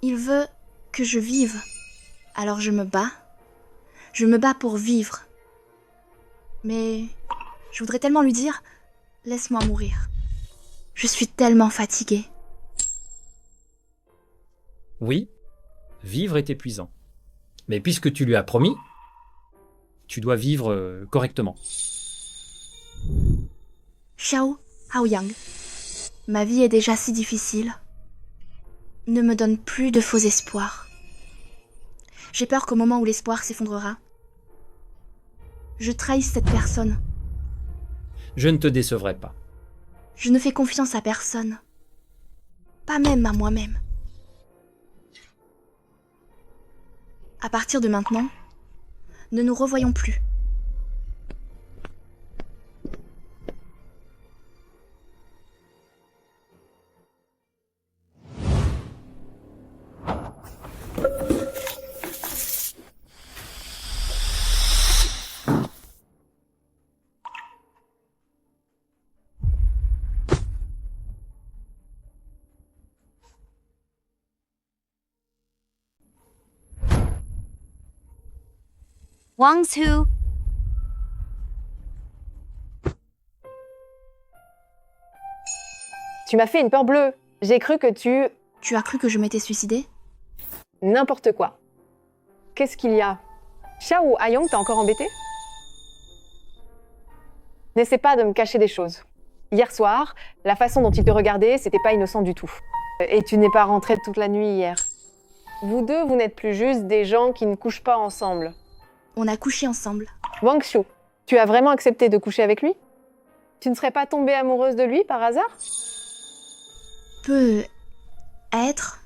il veut que je vive. Alors je me bats. Je me bats pour vivre. Mais je voudrais tellement lui dire, laisse-moi mourir. Je suis tellement fatiguée. Oui, vivre est épuisant. Mais puisque tu lui as promis, tu dois vivre correctement. Xiao Haoyang, ma vie est déjà si difficile. Ne me donne plus de faux espoirs. J'ai peur qu'au moment où l'espoir s'effondrera, je trahisse cette personne. Je ne te décevrai pas. Je ne fais confiance à personne. Pas même à moi-même. À partir de maintenant, ne nous revoyons plus. Wangsu, Tu m'as fait une peur bleue. J'ai cru que tu... Tu as cru que je m'étais suicidée? N'importe quoi. Qu'est-ce qu'il y a? Xiao Haoyang t'a encore embêté? N'essaie pas de me cacher des choses. Hier soir, la façon dont il te regardait, c'était pas innocent du tout. Et tu n'es pas rentré toute la nuit hier. Vous deux, vous n'êtes plus juste des gens qui ne couchent pas ensemble. On a couché ensemble. Wangsu, tu as vraiment accepté de coucher avec lui? Tu ne serais pas tombée amoureuse de lui par hasard? Peut être.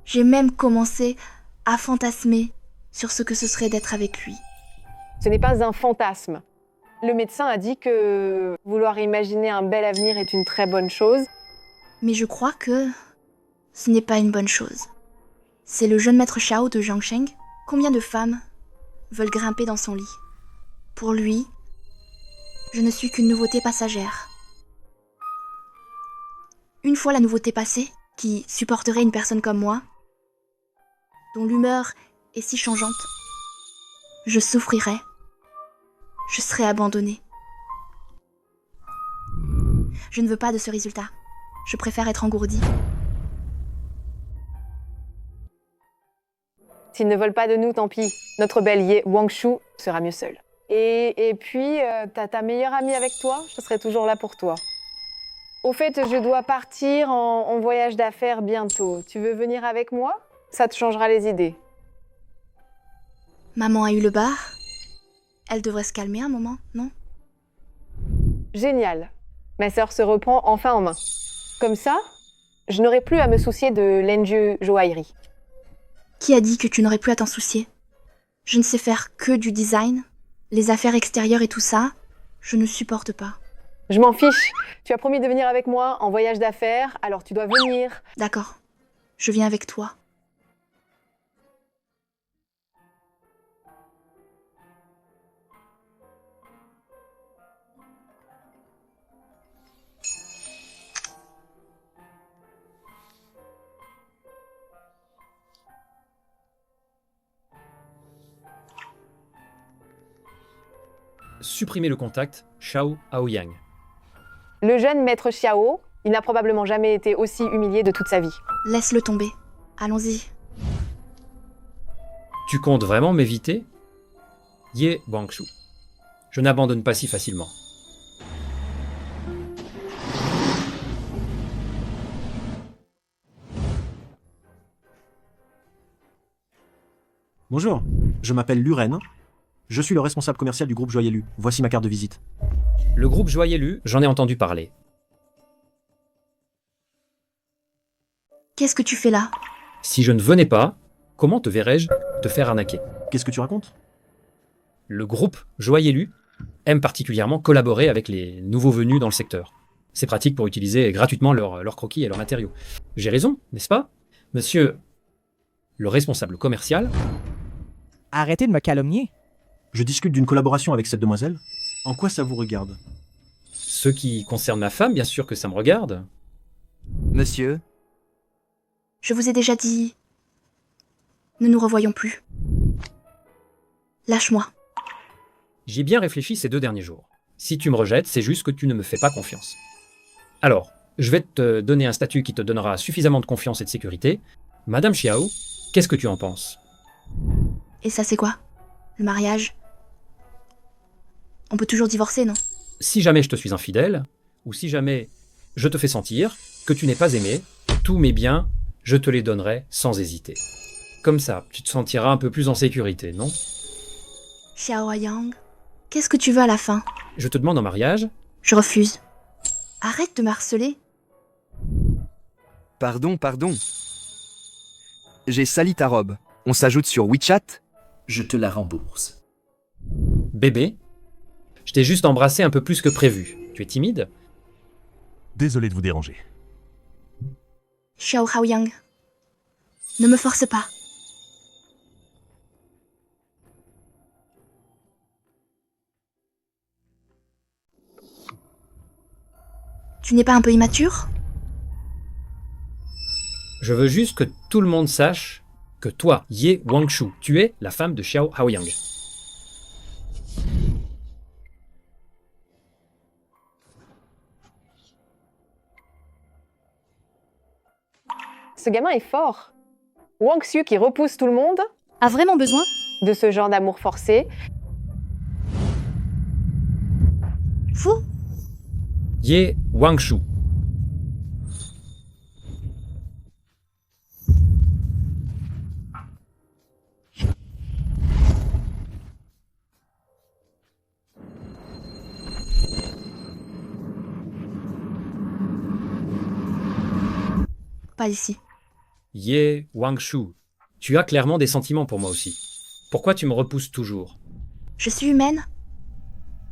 J'ai même commencé à fantasmer sur ce que ce serait d'être avec lui. Ce n'est pas un fantasme. Le médecin a dit que vouloir imaginer un bel avenir est une très bonne chose. Mais je crois que ce n'est pas une bonne chose. C'est le jeune maître Xiao de Jiangsheng. Combien de femmes veulent grimper dans son lit? Pour lui, je ne suis qu'une nouveauté passagère. Une fois la nouveauté passée, qui supporterait une personne comme moi, dont l'humeur est si changeante, je souffrirais. Je serais abandonnée. Je ne veux pas de ce résultat. Je préfère être engourdie. S'ils ne veulent pas de nous, tant pis. Notre belle Ye Wangsu sera mieux seule. Et puis, t'as ta meilleure amie avec toi? Je serai toujours là pour toi. Au fait, je dois partir en voyage d'affaires bientôt. Tu veux venir avec moi? Ça te changera les idées. Maman a eu le bar. Elle devrait se calmer un moment, non? Génial. Ma sœur se reprend enfin en main. Comme ça, je n'aurai plus à me soucier de l'enjeu joaillerie. Qui a dit que tu n'aurais plus à t'en soucier? Je ne sais faire que du design. Les affaires extérieures et tout ça, je ne supporte pas. Je m'en fiche. Tu as promis de venir avec moi en voyage d'affaires, alors tu dois venir. D'accord. Je viens avec toi. Supprimez le contact Xiao Haoyang. Le jeune maître Xiao, il n'a probablement jamais été aussi humilié de toute sa vie. Laisse-le tomber. Allons-y. Tu comptes vraiment m'éviter? Ye Wangsu. Je n'abandonne pas si facilement. Bonjour, je m'appelle Luren. Je suis le responsable commercial du groupe Joyelu. Voici ma carte de visite. Le groupe Joyelu, j'en ai entendu parler. Qu'est-ce que tu fais là? Si je ne venais pas, comment te verrais-je te faire arnaquer? Qu'est-ce que tu racontes? Le groupe Joyelu aime particulièrement collaborer avec les nouveaux venus dans le secteur. C'est pratique pour utiliser gratuitement leurs croquis et leurs matériaux. J'ai raison, n'est-ce pas? Monsieur le responsable commercial? Arrêtez de me calomnier. Je discute d'une collaboration avec cette demoiselle. En quoi ça vous regarde? Ce qui concerne ma femme, bien sûr que ça me regarde. Monsieur, Je vous ai déjà dit... Ne nous revoyons plus. Lâche-moi. J'y ai bien réfléchi ces 2 derniers jours. Si tu me rejettes, c'est juste que tu ne me fais pas confiance. Alors, je vais te donner un statut qui te donnera suffisamment de confiance et de sécurité. Madame Xiao, qu'est-ce que tu en penses? Et ça c'est quoi? Le mariage? On peut toujours divorcer, non? Si jamais je te suis infidèle, ou si jamais je te fais sentir que tu n'es pas aimé, tous mes biens, je te les donnerai sans hésiter. Comme ça, tu te sentiras un peu plus en sécurité, non? Xiao Yang, qu'est-ce que tu veux à la fin? Je te demande en mariage. Je refuse. Arrête de me harceler. pardon. J'ai sali ta robe. On s'ajoute sur WeChat? Je te la rembourse. Bébé, je t'ai juste embrassé un peu plus que prévu. Tu es timide? Désolé de vous déranger. Xiao Haoyang, ne me force pas. Tu n'es pas un peu immature? Je veux juste que tout le monde sache que toi, Ye Wangshu, tu es la femme de Xiao Haoyang. Ce gamin est fort. Wangshu qui repousse tout le monde A vraiment besoin de ce genre d'amour forcé. Fou? Ye Wangshu. Pas ici. Ye Wangshu. Tu as clairement des sentiments pour moi aussi. Pourquoi tu me repousses toujours? Je suis humaine.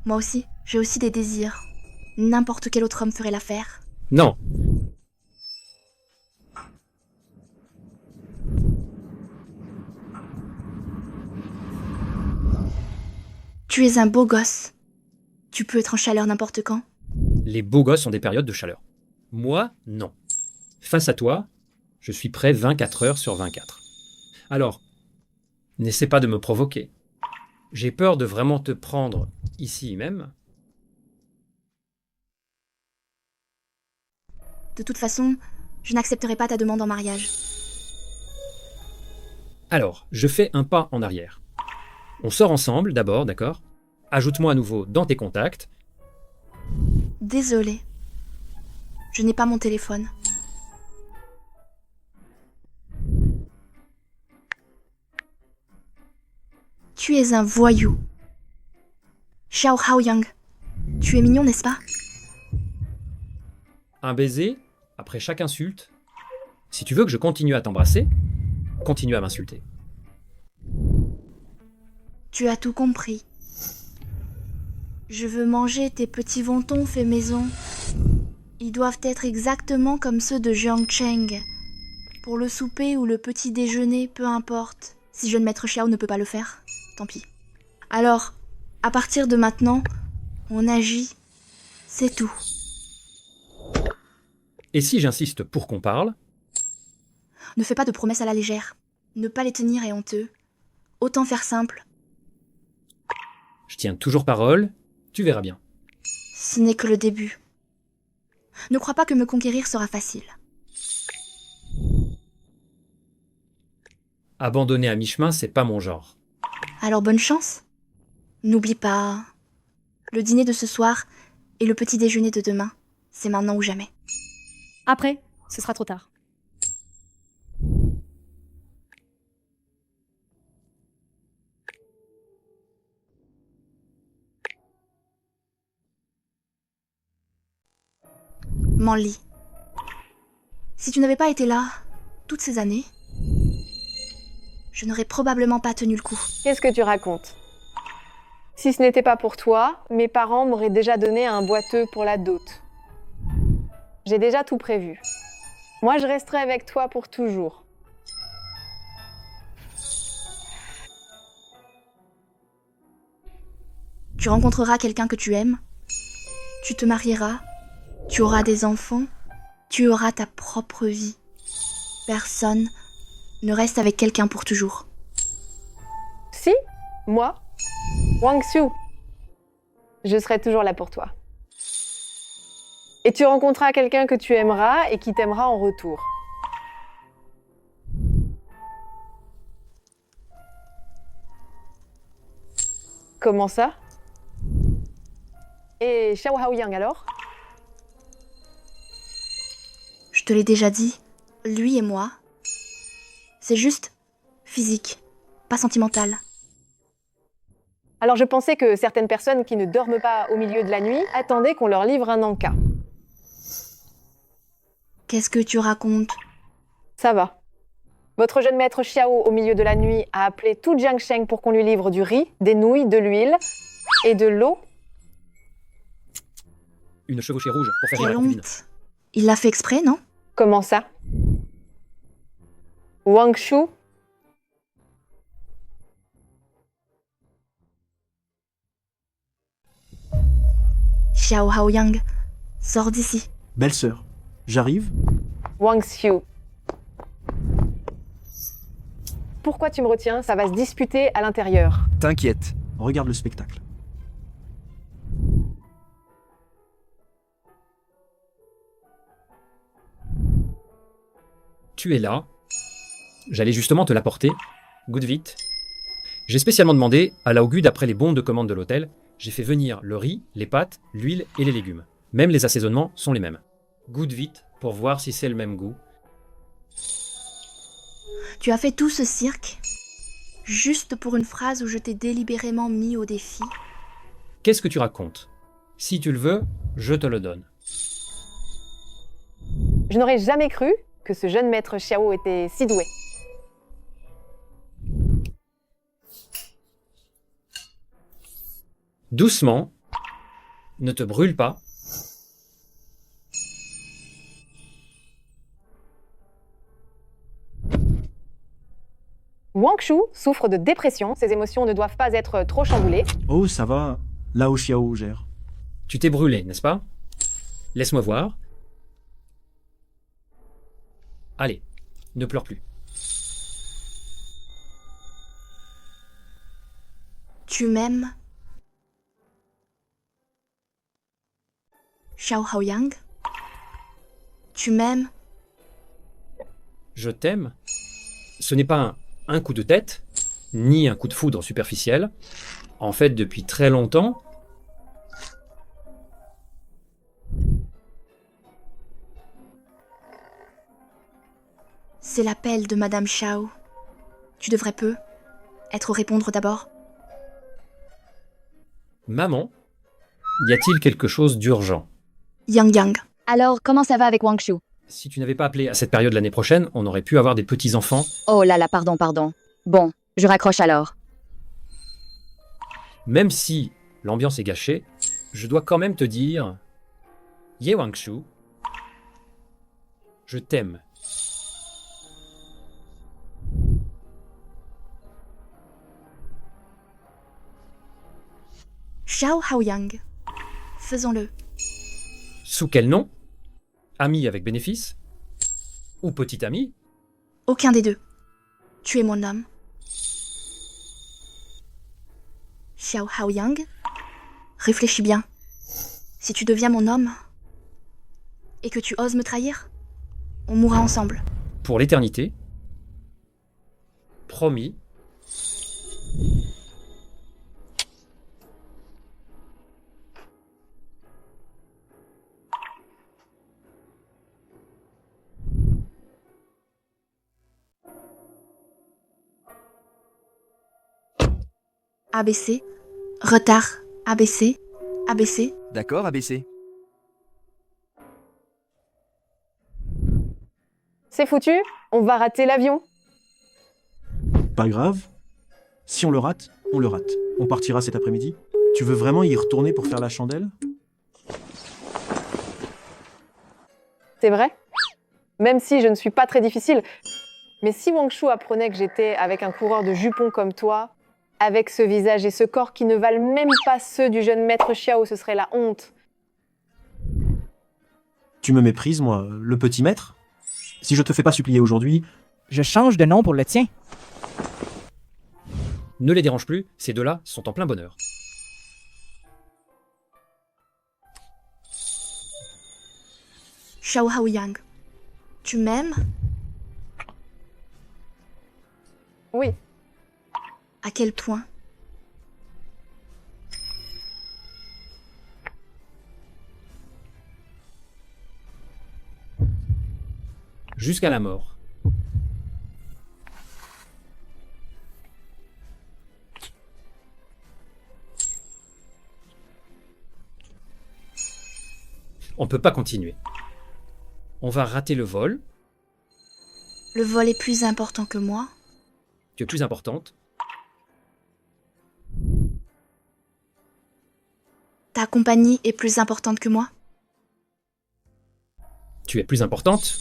Moi aussi, j'ai aussi des désirs. N'importe quel autre homme ferait l'affaire. Non. Tu es un beau gosse. Tu peux être en chaleur n'importe quand. Les beaux gosses ont des périodes de chaleur. Moi, non. Face à toi, je suis prêt 24 heures sur 24. Alors, n'essaie pas de me provoquer. J'ai peur de vraiment te prendre ici même. De toute façon, je n'accepterai pas ta demande en mariage. Alors, je fais un pas en arrière. On sort ensemble d'abord, d'accord? Ajoute-moi à nouveau dans tes contacts. Désolée. Je n'ai pas mon téléphone. Tu es un voyou. Xiao Haoyang. Tu es mignon, n'est-ce pas? Un baiser, après chaque insulte. Si tu veux que je continue à t'embrasser, continue à m'insulter. Tu as tout compris. Je veux manger tes petits wontons faits maison. Ils doivent être exactement comme ceux de Jiang Cheng. Pour le souper ou le petit déjeuner, peu importe. Si jeune maître Xiao ne peut pas le faire, tant pis. Alors, à partir de maintenant, on agit. C'est tout. Et si j'insiste pour qu'on parle? Ne fais pas de promesses à la légère. Ne pas les tenir est honteux. Autant faire simple. Je tiens toujours parole, tu verras bien. Ce n'est que le début. Ne crois pas que me conquérir sera facile. Abandonner à mi-chemin, c'est pas mon genre. Alors bonne chance. N'oublie pas... Le dîner de ce soir et le petit déjeuner de demain. C'est maintenant ou jamais. Après, ce sera trop tard. Manli. Si tu n'avais pas été là toutes ces années, je n'aurais probablement pas tenu le coup. Qu'est-ce que tu racontes? Si ce n'était pas pour toi, mes parents m'auraient déjà donné un boiteux pour la dot. J'ai déjà tout prévu. Moi, je resterai avec toi pour toujours. Tu rencontreras quelqu'un que tu aimes. Tu te marieras. Tu auras des enfants. Tu auras ta propre vie. Personne ne reste avec quelqu'un pour toujours. Si, moi, Wang Su, je serai toujours là pour toi. Et tu rencontreras quelqu'un que tu aimeras et qui t'aimera en retour. Comment ça? Et Xiao Haoyang alors? Je te l'ai déjà dit, lui et moi, c'est juste physique, pas sentimental. Alors je pensais que certaines personnes qui ne dorment pas au milieu de la nuit attendaient qu'on leur livre un encas. Qu'est-ce que tu racontes? Ça va. Votre jeune maître Xiao, au milieu de la nuit, a appelé tout Jiangsheng pour qu'on lui livre du riz, des nouilles, de l'huile et de l'eau. Une chevauchée rouge pour faire Quelle la concubine. honte. Il l'a fait exprès, non? Comment ça? Wang Shu? Xiao Haoyang, sors d'ici. Belle-sœur, j'arrive. Wang Xiu. Pourquoi tu me retiens? Ça va se disputer à l'intérieur. T'inquiète. Regarde le spectacle. Tu es là. J'allais justement te l'apporter. Goûte vite. J'ai spécialement demandé à Laogu, d'après les bons de commande de l'hôtel, j'ai fait venir le riz, les pâtes, l'huile et les légumes. Même les assaisonnements sont les mêmes. Goûte vite pour voir si c'est le même goût. Tu as fait tout ce cirque juste pour une phrase où je t'ai délibérément mis au défi. Qu'est-ce que tu racontes? Si tu le veux, je te le donne. Je n'aurais jamais cru que ce jeune maître Xiao était si doué. Doucement, ne te brûle pas. Wang Shu souffre de dépression, ses émotions ne doivent pas être trop chamboulées. Oh, ça va. Lao Xiao gère. Tu t'es brûlé, n'est-ce pas? Laisse-moi voir. Allez, ne pleure plus. Tu m'aimes? Xiao Haoyang? Tu m'aimes? Je t'aime. Ce n'est pas un coup de tête, ni un coup de foudre superficiel. En fait, depuis très longtemps, C'est l'appel de Madame Xiao. Tu devrais peu être répondre d'abord. maman, y a-t-il quelque chose d'urgent? Yang Yang. Alors, comment ça va avec Wang Shu? Si tu n'avais pas appelé à cette période l'année prochaine, on aurait pu avoir des petits-enfants. Oh là là, pardon. Bon, je raccroche alors. Même si l'ambiance est gâchée, je dois quand même te dire... Ye Wangshu, je t'aime. Xiao Haoyang. Faisons-le. Sous quel nom? Ami avec bénéfice? Ou petit ami? Aucun des deux. Tu es mon homme. Xiao Haoyang, réfléchis bien. Si tu deviens mon homme et que tu oses me trahir, on mourra ensemble. Pour l'éternité? Promis. ABC, retard, ABC, ABC. D'accord, ABC. C'est foutu, on va rater l'avion. Pas grave. Si on le rate, on le rate. On partira cet après-midi. Tu veux vraiment y retourner pour faire la chandelle? C'est vrai? Même si je ne suis pas très difficile. Mais si Wang Shu apprenait que j'étais avec un coureur de jupons comme toi, Avec ce visage et ce corps qui ne valent même pas ceux du jeune maître Xiao, ce serait la honte. Tu me méprises, moi, le petit maître? Si je te fais pas supplier aujourd'hui, Je change de nom pour le tien. Ne les dérange plus, ces deux-là sont en plein bonheur. Xiao Haoyang, tu m'aimes? Oui. À quel point? Jusqu'à la mort. On peut pas continuer. On va rater le vol. Le vol est plus important que moi. Tu es plus importante. Ta compagnie est plus importante que moi. Tu es plus importante.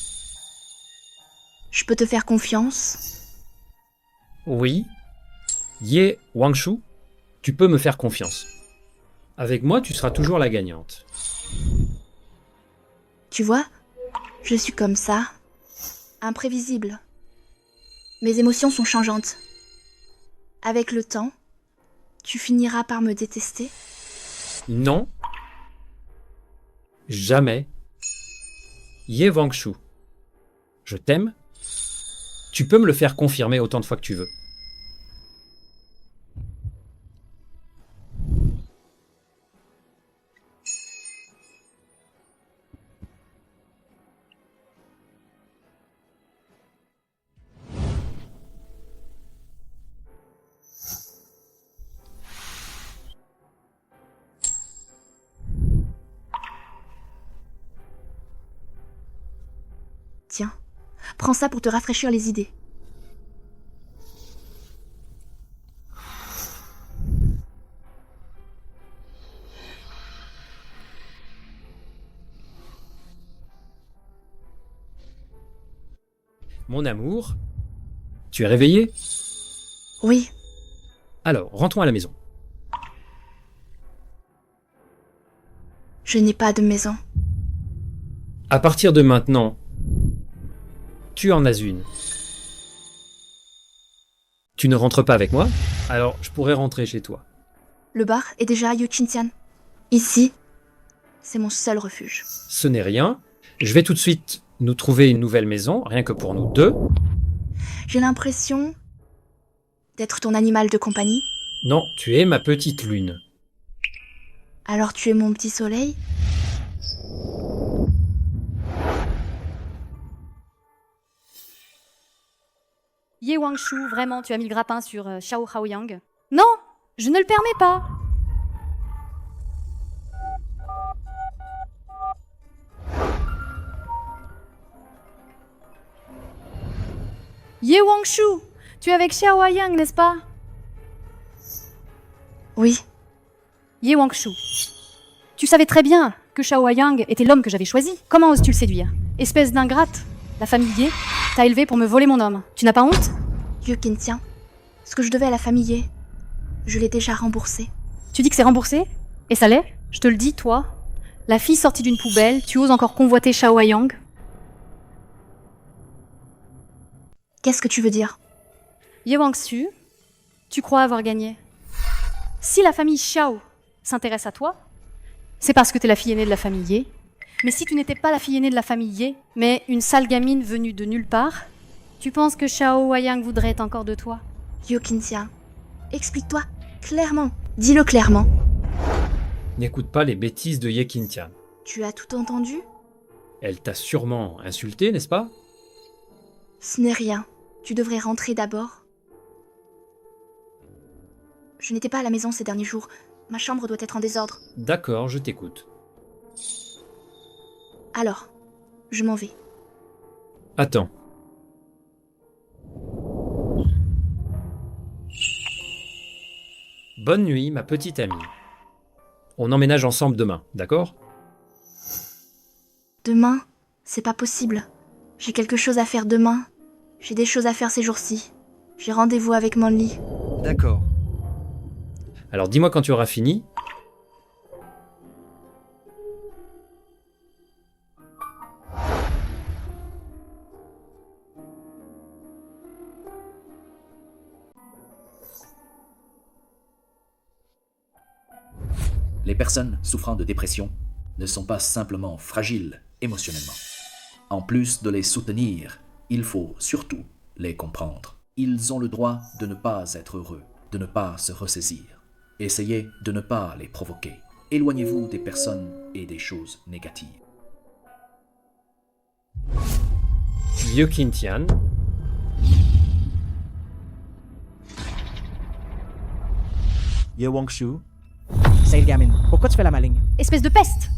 Je peux te faire confiance. Oui. Ye Wangshu, tu peux me faire confiance. Avec moi, tu seras toujours la gagnante. Tu vois, je suis comme ça, imprévisible. Mes émotions sont changeantes. Avec le temps, tu finiras par me détester. Non. Jamais. Ye Wangshu. Je t'aime. Tu peux me le faire confirmer autant de fois que tu veux. Tiens, prends ça pour te rafraîchir les idées. Mon amour, tu es réveillé? Oui. Alors, rentrons à la maison. Je n'ai pas de maison. À partir de maintenant, tu en as une. Tu ne rentres pas avec moi, alors je pourrais rentrer chez toi. Le bar est déjà à Yuqingtian. Ici, c'est mon seul refuge. Ce n'est rien. Je vais tout de suite nous trouver une nouvelle maison, rien que pour nous deux. J'ai l'impression d'être ton animal de compagnie. Non, tu es ma petite lune. Alors tu es mon petit soleil? Ye Wangshu, vraiment, tu as mis le grappin sur Xiao Haoyang? Non, je ne le permets pas. Ye Wangshu, tu es avec Xiao Haoyang, n'est-ce pas? Oui. Ye Wangshu, tu savais très bien que Xiao Haoyang était l'homme que j'avais choisi. Comment oses-tu le séduire? Espèce d'ingrate. La famille Ye t'a élevé pour me voler mon homme. Tu n'as pas honte? Yuqingtian, ce que je devais à la famille Ye, je l'ai déjà remboursé. Tu dis que c'est remboursé? Et ça l'est? Je te le dis, toi. La fille sortie d'une poubelle, tu oses encore convoiter Xiao Haoyang? Qu'est-ce que tu veux dire? Ye Wangshu, tu crois avoir gagné. Si la famille Xiao s'intéresse à toi, c'est parce que t'es la fille aînée de la famille Ye. Mais si tu n'étais pas la fille aînée de la famille Ye, mais une sale gamine venue de nulle part, tu penses que Xiao Haoyang voudrait encore de toi? Yuqingtian, explique-toi clairement. Dis-le clairement. N'écoute pas les bêtises de Ye Qingtian. Tu as tout entendu? Elle t'a sûrement insulté, n'est-ce pas? Ce n'est rien. Tu devrais rentrer d'abord. Je n'étais pas à la maison ces derniers jours. Ma chambre doit être en désordre. D'accord, je t'écoute. Alors, je m'en vais. Attends. Bonne nuit, ma petite amie. On emménage ensemble demain, d'accord? Demain, c'est pas possible. J'ai quelque chose à faire demain. J'ai des choses à faire ces jours-ci. J'ai rendez-vous avec Monli. D'accord. Alors dis-moi quand tu auras fini. Les personnes souffrant de dépression ne sont pas simplement fragiles émotionnellement. En plus de les soutenir, il faut surtout les comprendre. Ils ont le droit de ne pas être heureux, de ne pas se ressaisir. Essayez de ne pas les provoquer. Éloignez-vous des personnes et des choses négatives. Ye Qingtian, Ye Wangshu, Sale gamine, pourquoi tu fais la maligne? Espèce de peste!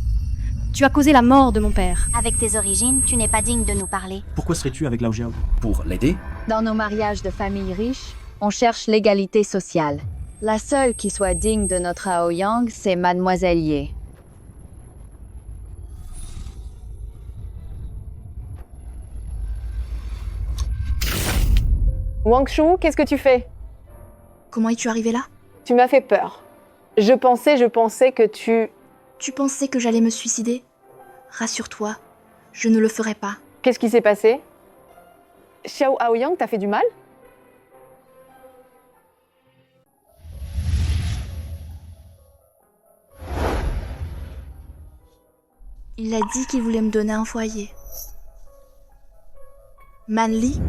Tu as causé la mort de mon père. Avec tes origines, tu n'es pas digne de nous parler. pourquoi serais-tu avec Lao Xiao? Pour l'aider, Dans nos mariages de familles riches, on cherche l'égalité sociale. La seule qui soit digne de notre Aoyang, c'est Mademoiselle Ye. Wangshu, qu'est-ce que tu fais? Comment es-tu arrivé là? Tu m'as fait peur. Je pensais que tu... Tu pensais que j'allais me suicider? Rassure-toi, je ne le ferai pas. Qu'est-ce qui s'est passé? Xiao Aoyang t'a fait du mal? Il a dit qu'il voulait me donner un foyer. Manly,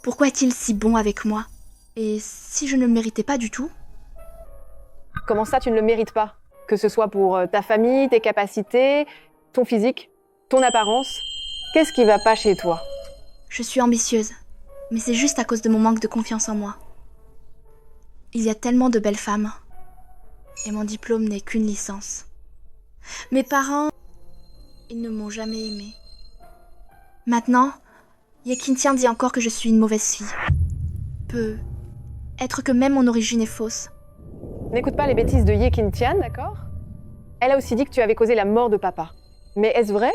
pourquoi est-il si bon avec moi? Et si je ne le méritais pas du tout? Comment ça, tu ne le mérites pas? Que ce soit pour ta famille, tes capacités, ton physique, ton apparence. Qu'est-ce qui va pas chez toi? Je suis ambitieuse, mais c'est juste à cause de mon manque de confiance en moi. Il y a tellement de belles femmes, et mon diplôme n'est qu'une licence. Mes parents, ils ne m'ont jamais aimée. Maintenant, Ye Qingtian dit encore que je suis une mauvaise fille. Peut être que même mon origine est fausse. N'écoute pas les bêtises de Ye Qingtian, d'accord? Elle a aussi dit que tu avais causé la mort de papa. Mais est-ce vrai?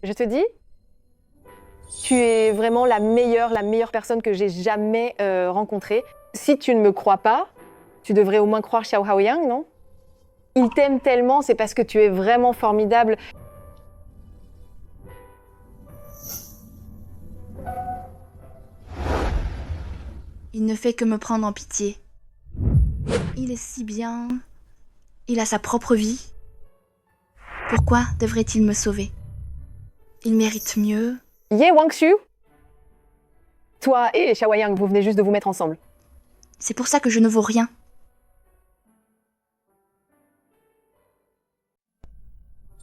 Je te dis, tu es vraiment la meilleure personne que j'ai jamais rencontrée. Si tu ne me crois pas, tu devrais au moins croire Xiao Haoyang, non? Il t'aime tellement, c'est parce que tu es vraiment formidable. Il ne fait que me prendre en pitié. Il est si bien. Il a sa propre vie. Pourquoi devrait-il me sauver? Il mérite mieux. Ye Wangshu, toi et Xiao Haoyang, vous venez juste de vous mettre ensemble. C'est pour ça que je ne vaux rien.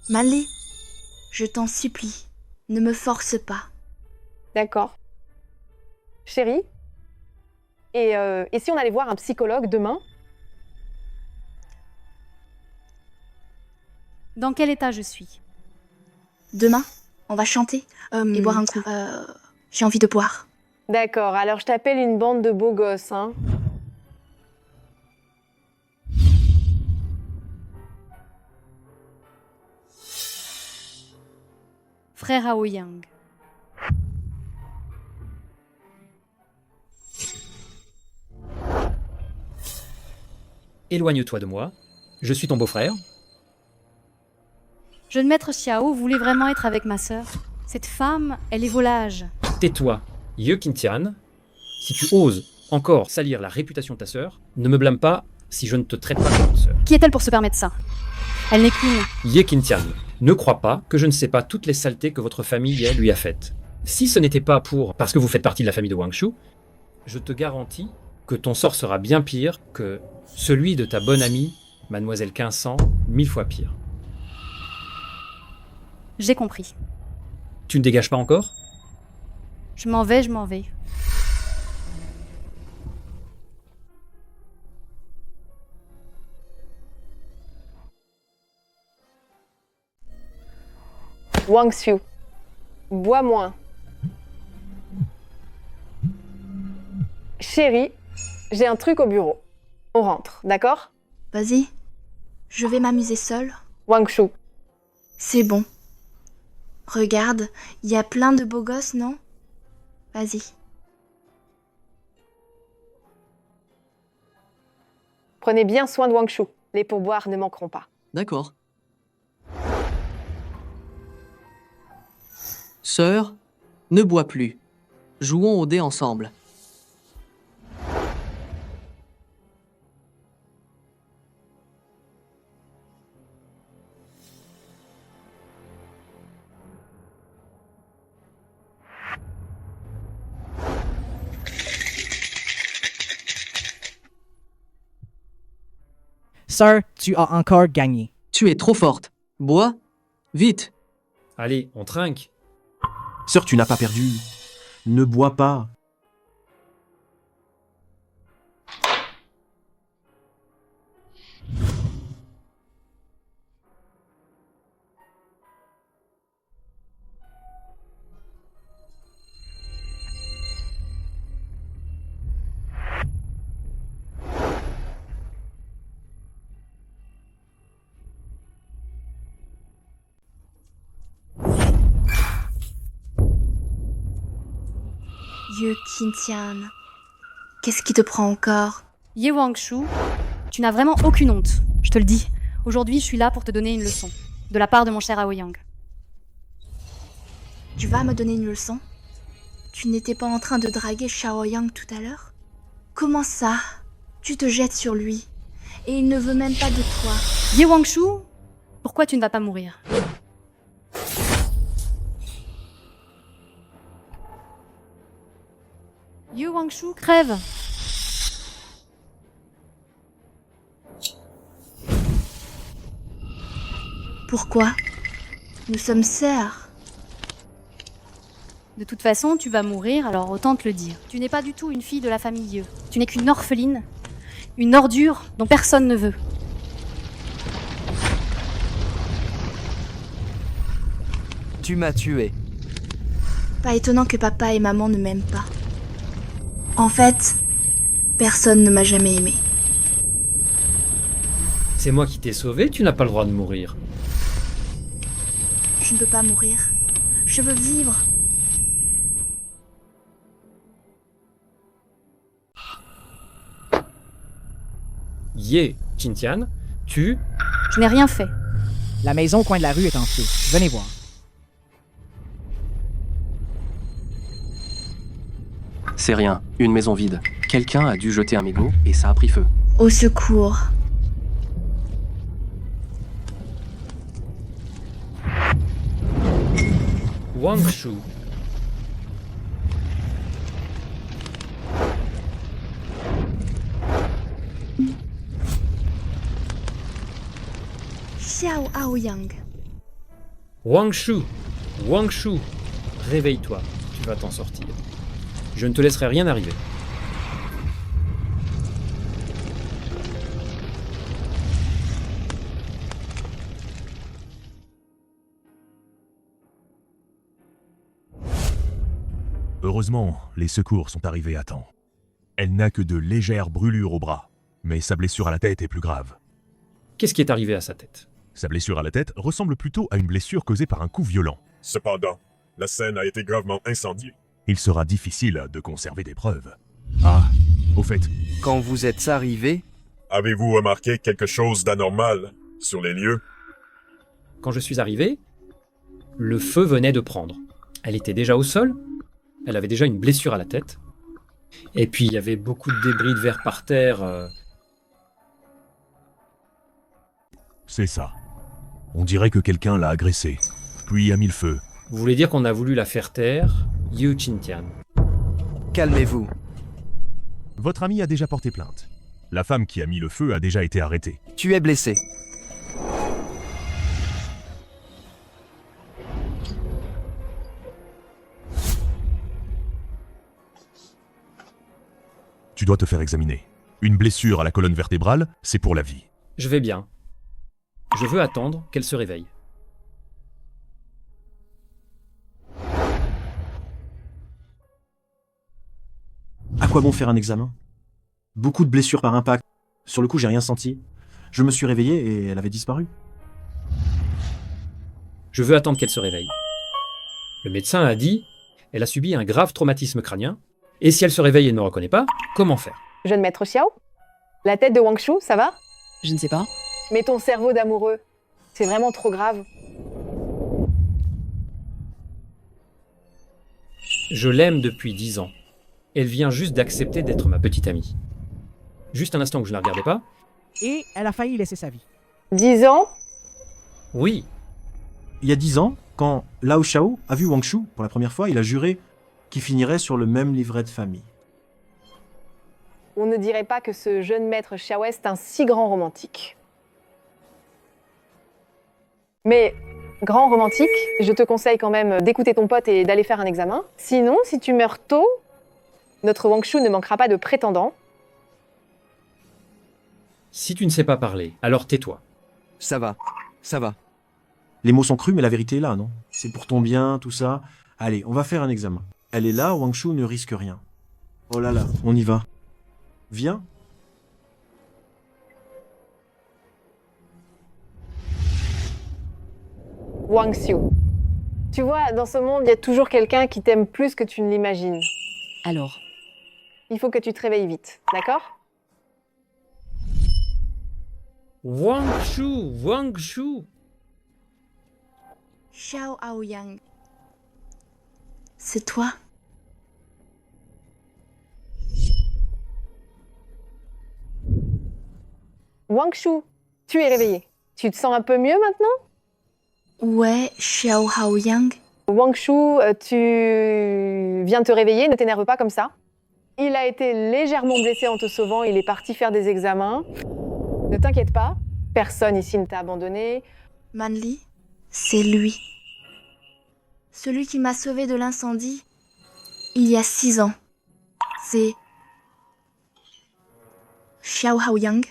Manly, je t'en supplie, ne me force pas. D'accord. Chérie, et si on allait voir un psychologue demain? Dans quel état je suis? Demain, on va chanter et boire un coup. J'ai envie de boire. D'accord, alors je t'appelle une bande de beaux gosses, hein. Frère Aoyang. éloigne-toi de moi. Je suis ton beau-frère. Jeune maître Xiao voulait vraiment être avec ma sœur. Cette femme, elle est volage. Tais-toi, Ye Qingtian. Si tu oses encore salir la réputation de ta sœur, ne me blâme pas si je ne te traite pas comme une sœur. Qui est-elle pour se permettre ça? Elle n'est qu'une. Ye Qingtian, ne crois pas que je ne sais pas toutes les saletés que votre famille lui a faites. Si ce n'était pas parce que vous faites partie de la famille de Wangshu, je te garantis que ton sort sera bien pire que celui de ta bonne amie, Mademoiselle 1500, 1000 fois pire. J'ai compris. Tu ne dégages pas encore? Je m'en vais, je m'en vais. Wangshu, bois moins. Chérie, j'ai un truc au bureau. On rentre, d'accord? Vas-y, je vais m'amuser seule. Wangshu. C'est bon. Regarde, il y a plein de beaux gosses, non? Vas-y. Prenez bien soin de Wangshu. Les pourboires ne manqueront pas. D'accord. Sœur, ne bois plus. Jouons au dé ensemble. Sœur, tu as encore gagné. Tu es trop forte. Bois, vite. Allez, on trinque. Sœur, tu n'as pas perdu. Ne bois pas. Ye Qingtian, qu'est-ce qui te prend encore? Ye Wangshu, tu n'as vraiment aucune honte, je te le dis. Aujourd'hui, je suis là pour te donner une leçon, de la part de mon cher Aoyang. Tu vas me donner une leçon? Tu n'étais pas en train de draguer Shaoyang tout à l'heure? Comment ça? Tu te jettes sur lui, et il ne veut même pas de toi. Ye Wangshu, pourquoi tu ne vas pas mourir? Ye Wangshu, crève! Pourquoi? Nous sommes sœurs. De toute façon, tu vas mourir, alors autant te le dire. Tu n'es pas du tout une fille de la famille Ye. Tu n'es qu'une orpheline, une ordure dont personne ne veut. Tu m'as tué. Pas étonnant que papa et maman ne m'aiment pas. En fait, personne ne m'a jamais aimé. C'est moi qui t'ai sauvé, tu n'as pas le droit de mourir. Je ne peux pas mourir. Je veux vivre. Ye Qingtian, tu... Je n'ai rien fait. La maison au coin de la rue est en feu. Venez voir. C'est rien, une maison vide. Quelqu'un a dû jeter un mégot et ça a pris feu. Au secours. Wangshu. Xiao Aoyang. Wangshu. Wangshu. Réveille-toi, tu vas t'en sortir. Je ne te laisserai rien arriver. Heureusement, les secours sont arrivés à temps. Elle n'a que de légères brûlures au bras, mais sa blessure à la tête est plus grave. Qu'est-ce qui est arrivé à sa tête? Sa blessure à la tête ressemble plutôt à une blessure causée par un coup violent. Cependant, la scène a été gravement incendiée. Il sera difficile de conserver des preuves. Ah, au fait... Quand vous êtes arrivé... Avez-vous remarqué quelque chose d'anormal sur les lieux? Quand je suis arrivé, le feu venait de prendre. Elle était déjà au sol, elle avait déjà une blessure à la tête, et puis il y avait beaucoup de débris de verre par terre. C'est ça. On dirait que quelqu'un l'a agressée, puis a mis le feu. Vous voulez dire qu'on a voulu la faire taire, Ye Qingtian? Calmez-vous. Votre ami a déjà porté plainte. La femme qui a mis le feu a déjà été arrêtée. Tu es blessé. Tu dois te faire examiner. Une blessure à la colonne vertébrale, c'est pour la vie. Je vais bien. Je veux attendre qu'elle se réveille. À quoi bon faire un examen? Beaucoup de blessures par impact. Sur le coup, j'ai rien senti. Je me suis réveillé et elle avait disparu. Je veux attendre qu'elle se réveille. Le médecin a dit, elle a subi un grave traumatisme crânien, et si elle se réveille et ne me reconnaît pas, comment faire? Jeune maître Xiao, La tête de Wang Shu, ça va? Je ne sais pas. Mais ton cerveau d'amoureux, c'est vraiment trop grave. Je l'aime depuis 10 ans. Elle vient juste d'accepter d'être ma petite amie. Juste un instant que je ne la regardais pas. Et elle a failli laisser sa vie. 10 ans? Oui. Il y a 10 ans, quand Lao Shao a vu Wang Shu pour la première fois, il a juré qu'il finirait sur le même livret de famille. On ne dirait pas que ce jeune maître Xiao est un si grand romantique. Mais, grand romantique, je te conseille quand même d'écouter ton pote et d'aller faire un examen. Sinon, si tu meurs tôt, notre Wang Shu ne manquera pas de prétendants. Si tu ne sais pas parler, alors tais-toi. Ça va, ça va. Les mots sont crus, mais la vérité est là, non? C'est pour ton bien, tout ça. Allez, on va faire un examen. Elle est là, Wang Shu ne risque rien. Oh là là, on y va. Viens. Wang Shu. Tu vois, dans ce monde, il y a toujours quelqu'un qui t'aime plus que tu ne l'imagines. Alors, Il faut que tu te réveilles vite, d'accord? Wang Shu, Wang Shu. Xiao Aoyang. C'est toi? Wang Shu, tu es réveillé. Tu te sens un peu mieux maintenant? Ouais, Xiao Haoyang. Wang Shu, tu viens de te réveiller, ne t'énerve pas comme ça. Il a été légèrement blessé en te sauvant, il est parti faire des examens. Ne t'inquiète pas, personne ici ne t'a abandonné. Manli, c'est lui. Celui qui m'a sauvé de l'incendie il y a 6 ans. C'est Xiao Haoyang.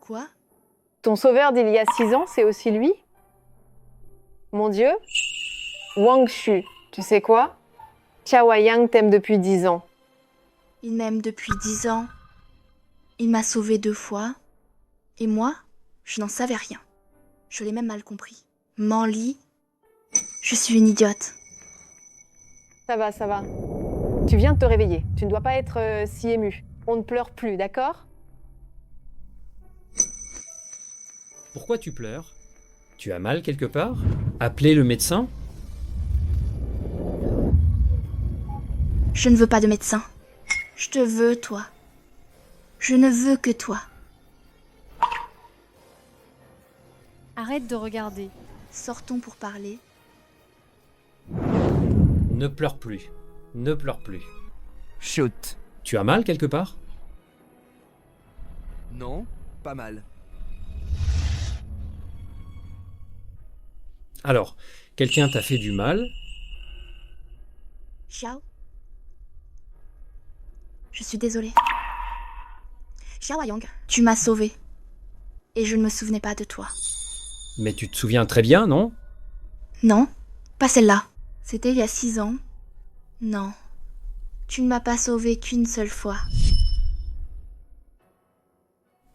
Quoi? Ton sauveur d'il y a 6 ans, c'est aussi lui? Mon Dieu, Wang Shu, tu sais quoi? Xiao Yang t'aime depuis 10 ans. Il m'aime depuis 10 ans. Il m'a sauvé 2 fois. Et moi, je n'en savais rien. Je l'ai même mal compris. Manli, je suis une idiote. Ça va, ça va. Tu viens de te réveiller. Tu ne dois pas être si ému. On ne pleure plus, d'accord? Pourquoi tu pleures? Tu as mal quelque part? Appelez le médecin? Je ne veux pas de médecin. Je te veux, toi. Je ne veux que toi. Arrête de regarder. Sortons pour parler. Ne pleure plus. Ne pleure plus. Chut. Tu as mal quelque part? Non, pas mal. Alors, quelqu'un t'a fait du mal? Xiao? Je suis désolée. Xiao Yang, tu m'as sauvée. Et je ne me souvenais pas de toi. Mais tu te souviens très bien, non? Non, pas celle-là. C'était il y a 6 ans. Non. Tu ne m'as pas sauvée qu'une seule fois.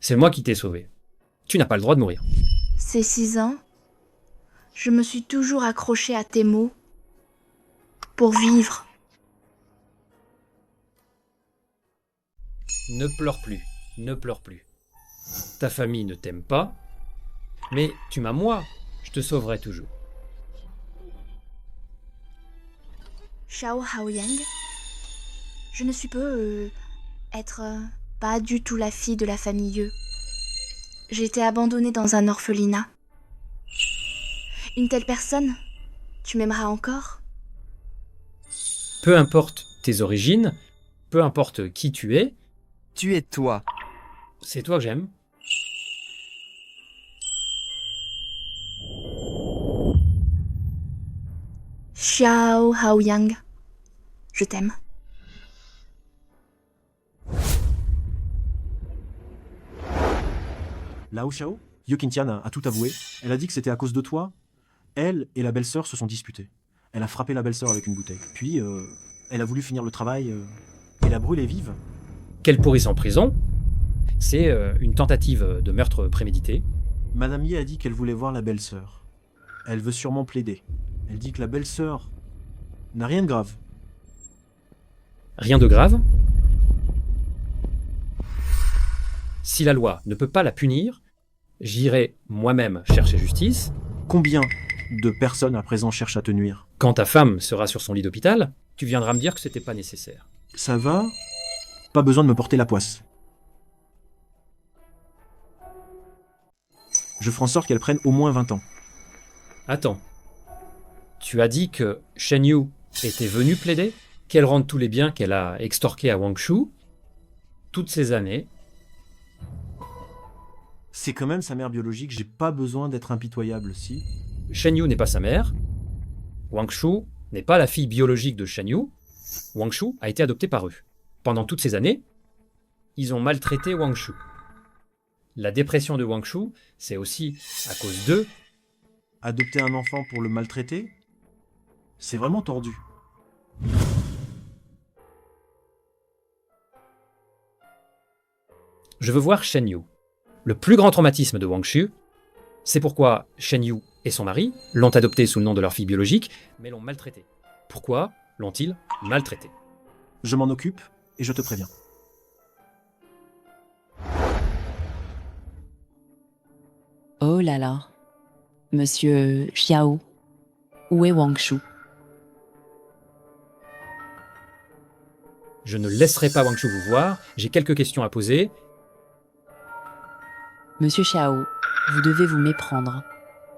C'est moi qui t'ai sauvé. Tu n'as pas le droit de mourir. Ces 6 ans, je me suis toujours accrochée à tes mots pour vivre. Ne pleure plus. Ne pleure plus. Ta famille ne t'aime pas, mais tu m'as moi. Je te sauverai toujours. Xiao Haoyang, je ne suis être pas du tout la fille de la famille Ye. J'ai été abandonnée dans un orphelinat. Une telle personne, tu m'aimeras encore? Peu importe tes origines, peu importe qui tu es, tu es toi. C'est toi que j'aime. Xiao Haoyang, je t'aime. Lao Xiao, Yu Qingtian a tout avoué. Elle a dit que c'était à cause de toi. Elle et la belle-sœur se sont disputées. Elle a frappé la belle-sœur avec une bouteille. Puis, elle a voulu finir le travail et la brûler vive. Qu'elle pourrisse en prison. C'est une tentative de meurtre prémédité. Madame Ye a dit qu'elle voulait voir la belle-sœur. Elle veut sûrement plaider. Elle dit que la belle-sœur n'a rien de grave. Rien de grave? Si la loi ne peut pas la punir, j'irai moi-même chercher justice. Combien de personnes à présent cherchent à te nuire? Quand ta femme sera sur son lit d'hôpital, tu viendras me dire que c'était pas nécessaire. Ça va? Pas besoin de me porter la poisse. Je ferai en sorte qu'elle prenne au moins 20 ans. Attends. Tu as dit que Shen Yu était venue plaider, qu'elle rende tous les biens qu'elle a extorqués à Wang Shu toutes ces années. C'est quand même sa mère biologique, j'ai pas besoin d'être impitoyable, si. Shen Yu n'est pas sa mère. Wang Shu n'est pas la fille biologique de Shen Yu. Wang Shu a été adopté par eux. Pendant toutes ces années, ils ont maltraité Wang Shu. La dépression de Wang Shu, c'est aussi à cause d'eux. Adopter un enfant pour le maltraiter, c'est vraiment tordu. Je veux voir Shen Yu. Le plus grand traumatisme de Wang Shu, c'est pourquoi Shen Yu et son mari l'ont adopté sous le nom de leur fille biologique, mais l'ont maltraité. Pourquoi l'ont-ils maltraité? Je m'en occupe et je te préviens. Oh là là. Monsieur Xiao, où est Wang Shu? Je ne laisserai pas Wang Shu vous voir, j'ai quelques questions à poser. Monsieur Xiao, vous devez vous méprendre.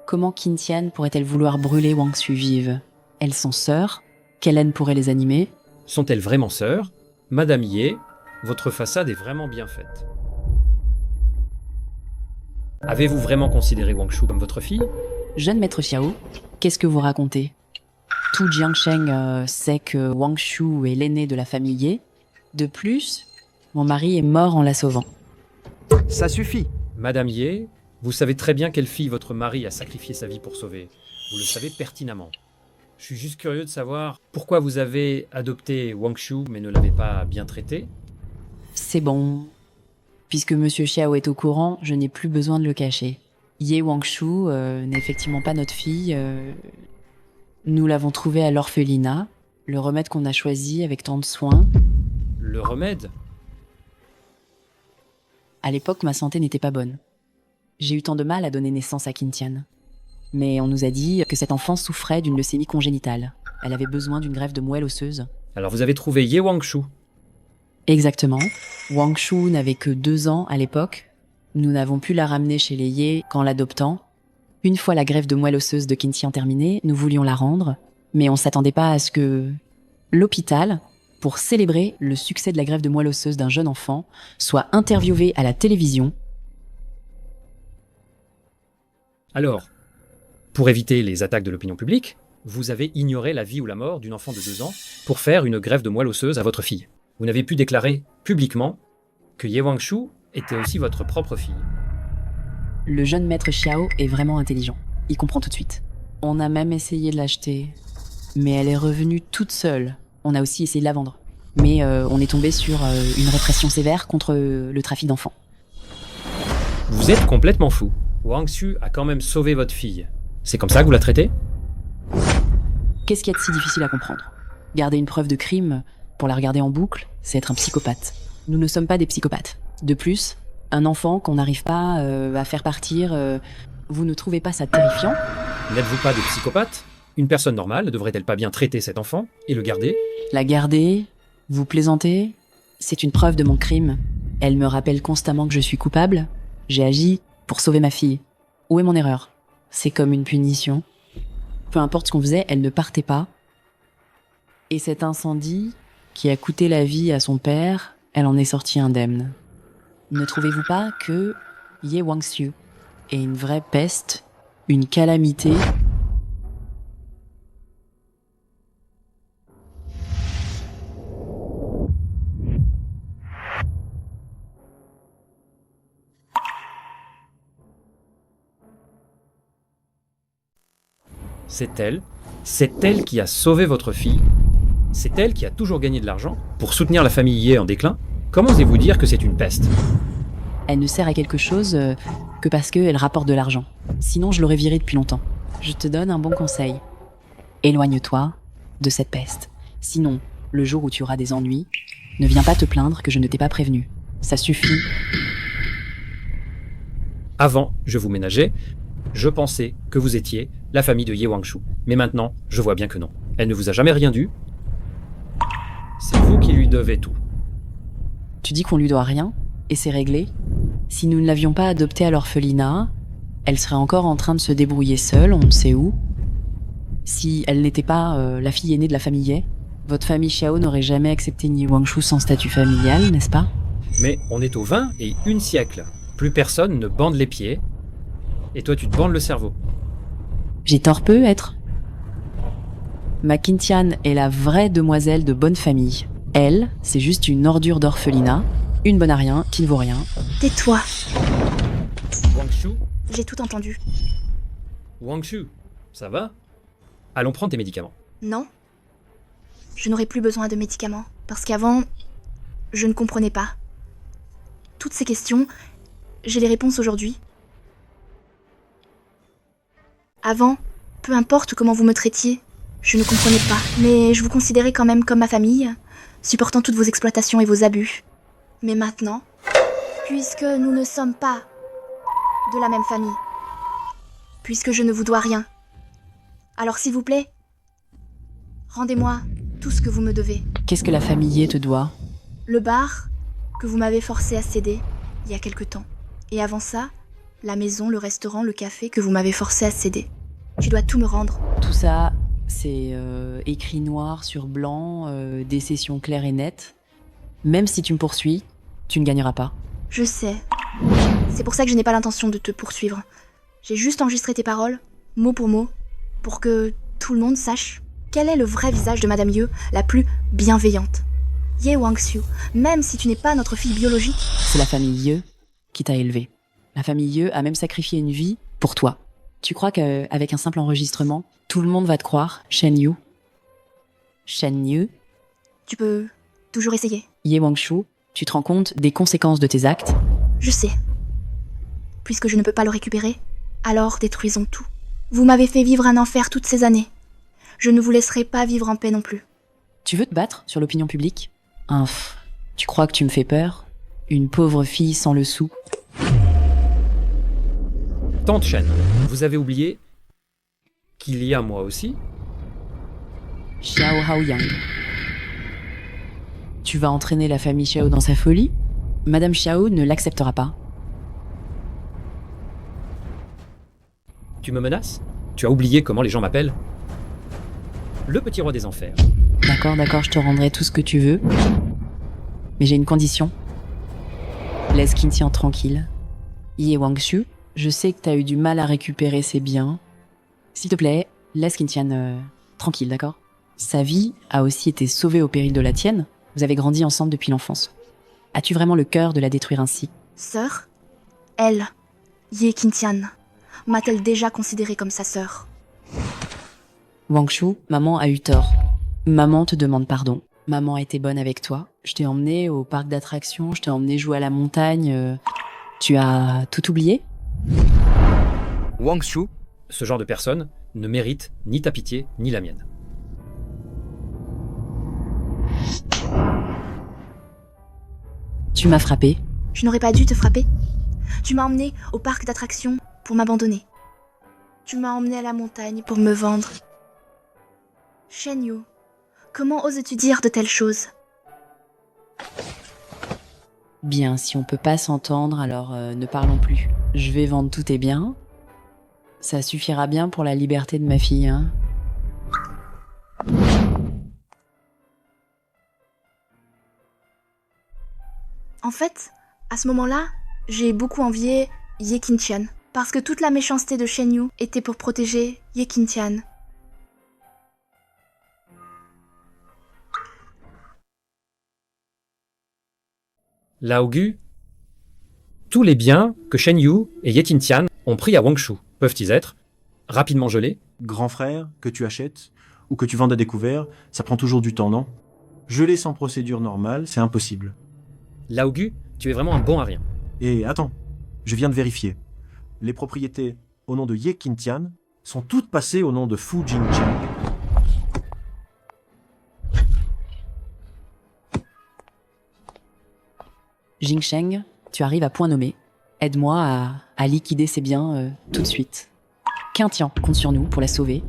Comment Qin Tian pourrait-elle vouloir brûler Wang Shu vive? Elles sont sœurs. Quelle haine pourrait les animer? Sont-elles vraiment sœurs? Madame Ye, votre façade est vraiment bien faite. Avez-vous vraiment considéré Wang Shu comme votre fille? Jeune maître Xiao, qu'est-ce que vous racontez? Tout Jiangsheng sait que Wang Shu est l'aîné de la famille Ye. De plus, mon mari est mort en la sauvant. Ça suffit. Madame Ye, vous savez très bien quelle fille votre mari a sacrifié sa vie pour sauver. Vous le savez pertinemment. Je suis juste curieux de savoir pourquoi vous avez adopté Wang Shu mais ne l'avez pas bien traité. C'est bon. Puisque Monsieur Xiao est au courant, je n'ai plus besoin de le cacher. Ye Wangshu n'est effectivement pas notre fille. Nous l'avons trouvée à l'orphelinat, le remède qu'on a choisi avec tant de soin. Le remède? À l'époque, ma santé n'était pas bonne. J'ai eu tant de mal à donner naissance à Qin Tian. Mais on nous a dit que cette enfant souffrait d'une leucémie congénitale. Elle avait besoin d'une greffe de moelle osseuse. Alors vous avez trouvé Ye Wangshu? Exactement. Wang Shu n'avait que 2 ans à l'époque. Nous n'avons pu la ramener chez les Ye qu'en l'adoptant. Une fois la greffe de moelle osseuse de Qin Tian terminée, nous voulions la rendre, mais on s'attendait pas à ce que l'hôpital, pour célébrer le succès de la greffe de moelle osseuse d'un jeune enfant, soit interviewé à la télévision. Alors, pour éviter les attaques de l'opinion publique, vous avez ignoré la vie ou la mort d'une enfant de 2 ans pour faire une greffe de moelle osseuse à votre fille. Vous n'avez pu déclarer publiquement que Ye Wangshu était aussi votre propre fille. Le jeune maître Xiao est vraiment intelligent. Il comprend tout de suite. On a même essayé de l'acheter. Mais elle est revenue toute seule. On a aussi essayé de la vendre. Mais on est tombé sur une répression sévère contre le trafic d'enfants. Vous êtes complètement fou. Wangshu a quand même sauvé votre fille. C'est comme ça que vous la traitez? Qu'est-ce qu'il y a de si difficile à comprendre? Garder une preuve de crime pour la regarder en boucle, c'est être un psychopathe. Nous ne sommes pas des psychopathes. De plus, un enfant qu'on n'arrive pas à faire partir, vous ne trouvez pas ça terrifiant? N'êtes-vous pas des psychopathes? Une personne normale ne devrait-elle pas bien traiter cet enfant et le garder? La garder? Vous plaisantez? C'est une preuve de mon crime. Elle me rappelle constamment que je suis coupable. J'ai agi pour sauver ma fille. Où est mon erreur? C'est comme une punition. Peu importe ce qu'on faisait, elle ne partait pas. Et cet incendie, qui a coûté la vie à son père, elle en est sortie indemne. Ne trouvez-vous pas que Ye Wangshu est une vraie peste, une calamité? C'est elle qui a sauvé votre fille. C'est elle qui a toujours gagné de l'argent pour soutenir la famille Ye en déclin. Comment osez-vous dire que c'est une peste? Elle ne sert à quelque chose que parce qu'elle rapporte de l'argent. Sinon, je l'aurais virée depuis longtemps. Je te donne un bon conseil. Éloigne-toi de cette peste. Sinon, le jour où tu auras des ennuis, ne viens pas te plaindre que je ne t'ai pas prévenu. Ça suffit. Avant, je vous ménageais, je pensais que vous étiez la famille de Ye Wangshu. Mais maintenant, je vois bien que non. Elle ne vous a jamais rien dû. C'est vous qui lui devez tout. Tu dis qu'on lui doit rien, et c'est réglé. Si nous ne l'avions pas adoptée à l'orphelinat, elle serait encore en train de se débrouiller seule, on ne sait où. Si elle n'était pas la fille aînée de la famille Ye, votre famille Xiao n'aurait jamais accepté Ye Wangshu sans statut familial, n'est-ce pas? Mais on est au 21e siècle. Plus personne ne bande les pieds. Et toi, tu te bandes le cerveau. J'ai tort peu, être. Ma Qintian est la vraie demoiselle de bonne famille. Elle, c'est juste une ordure d'orphelinat, une bonne à rien, qui ne vaut rien. Tais-toi. Wangshu, J'ai tout entendu. Wangshu, ça va? Allons prendre tes médicaments. Non. Je n'aurai plus besoin de médicaments. Parce qu'avant, je ne comprenais pas. Toutes ces questions, j'ai les réponses aujourd'hui. Avant, peu importe comment vous me traitiez, je ne comprenais pas. Mais je vous considérais quand même comme ma famille, supportant toutes vos exploitations et vos abus. Mais maintenant, puisque nous ne sommes pas de la même famille, puisque je ne vous dois rien, alors s'il vous plaît, rendez-moi tout ce que vous me devez. Qu'est-ce que la famille Ye te doit? Le bar que vous m'avez forcé à céder il y a quelque temps. Et avant ça, la maison, le restaurant, le café que vous m'avez forcé à céder. Tu dois tout me rendre. Tout ça, c'est écrit noir sur blanc, des sessions claires et nettes. Même si tu me poursuis, tu ne gagneras pas. Je sais. C'est pour ça que je n'ai pas l'intention de te poursuivre. J'ai juste enregistré tes paroles, mot pour mot, pour que tout le monde sache quel est le vrai visage de Madame Ye, la plus bienveillante. Ye Wangshu, même si tu n'es pas notre fille biologique. C'est la famille Ye qui t'a élevé. La famille Ye a même sacrifié une vie pour toi. Tu crois qu'avec un simple enregistrement, tout le monde va te croire, Shen Yu? Shen Yu? Tu peux toujours essayer. Ye Wangshu, tu te rends compte des conséquences de tes actes? Je sais. Puisque je ne peux pas le récupérer, alors détruisons tout. Vous m'avez fait vivre un enfer toutes ces années. Je ne vous laisserai pas vivre en paix non plus. Tu veux te battre sur l'opinion publique? Tu crois que tu me fais peur? Une pauvre fille sans le sou. Tante Shen, vous avez oublié qu'il y a moi aussi? Xiao Haoyang. Tu vas entraîner la famille Xiao dans sa folie? Madame Xiao ne l'acceptera pas. Tu me menaces? Tu as oublié comment les gens m'appellent? Le petit roi des enfers. D'accord, je te rendrai tout ce que tu veux. Mais j'ai une condition. Laisse Qintian tranquille. Ye Wangshu, je sais que t'as eu du mal à récupérer ses biens. S'il te plaît, laisse Qintian tranquille, d'accord? Sa vie a aussi été sauvée au péril de la tienne. Vous avez grandi ensemble depuis l'enfance. As-tu vraiment le cœur de la détruire ainsi? Sœur? Elle, Ye Qintian, m'a-t-elle déjà considérée comme sa sœur? Wangshu, maman a eu tort. Maman te demande pardon. Maman a été bonne avec toi. Je t'ai emmené au parc d'attractions, je t'ai emmené jouer à la montagne. Tu as tout oublié? Wangshu, ce genre de personne ne mérite ni ta pitié, ni la mienne. Tu m'as frappé. Je n'aurais pas dû te frapper. Tu m'as emmené au parc d'attractions pour m'abandonner. Tu m'as emmené à la montagne pour me vendre. Shen Yu, comment oses-tu dire de telles choses? Bien, si on peut pas s'entendre, alors ne parlons plus. Je vais vendre tous tes biens. Ça suffira bien pour la liberté de ma fille, hein. En fait, à ce moment-là, j'ai beaucoup envié Ye Qintian. Parce que toute la méchanceté de Shen Yu était pour protéger Ye Qintian. Lao Gu, tous les biens que Shen Yu et Ye Qintian ont pris à Wangshu peuvent-ils être rapidement gelés? Grand frère, que tu achètes ou que tu vendes à découvert, ça prend toujours du temps, non? Geler sans procédure normale, c'est impossible. Lao Gu, tu es vraiment un bon à rien. Et attends, je viens de vérifier. Les propriétés au nom de Ye Qintian sont toutes passées au nom de Fu Jingcheng. Jingsheng, tu arrives à point nommé. Aide-moi à liquider ces biens tout de suite. Quintien compte sur nous pour la sauver.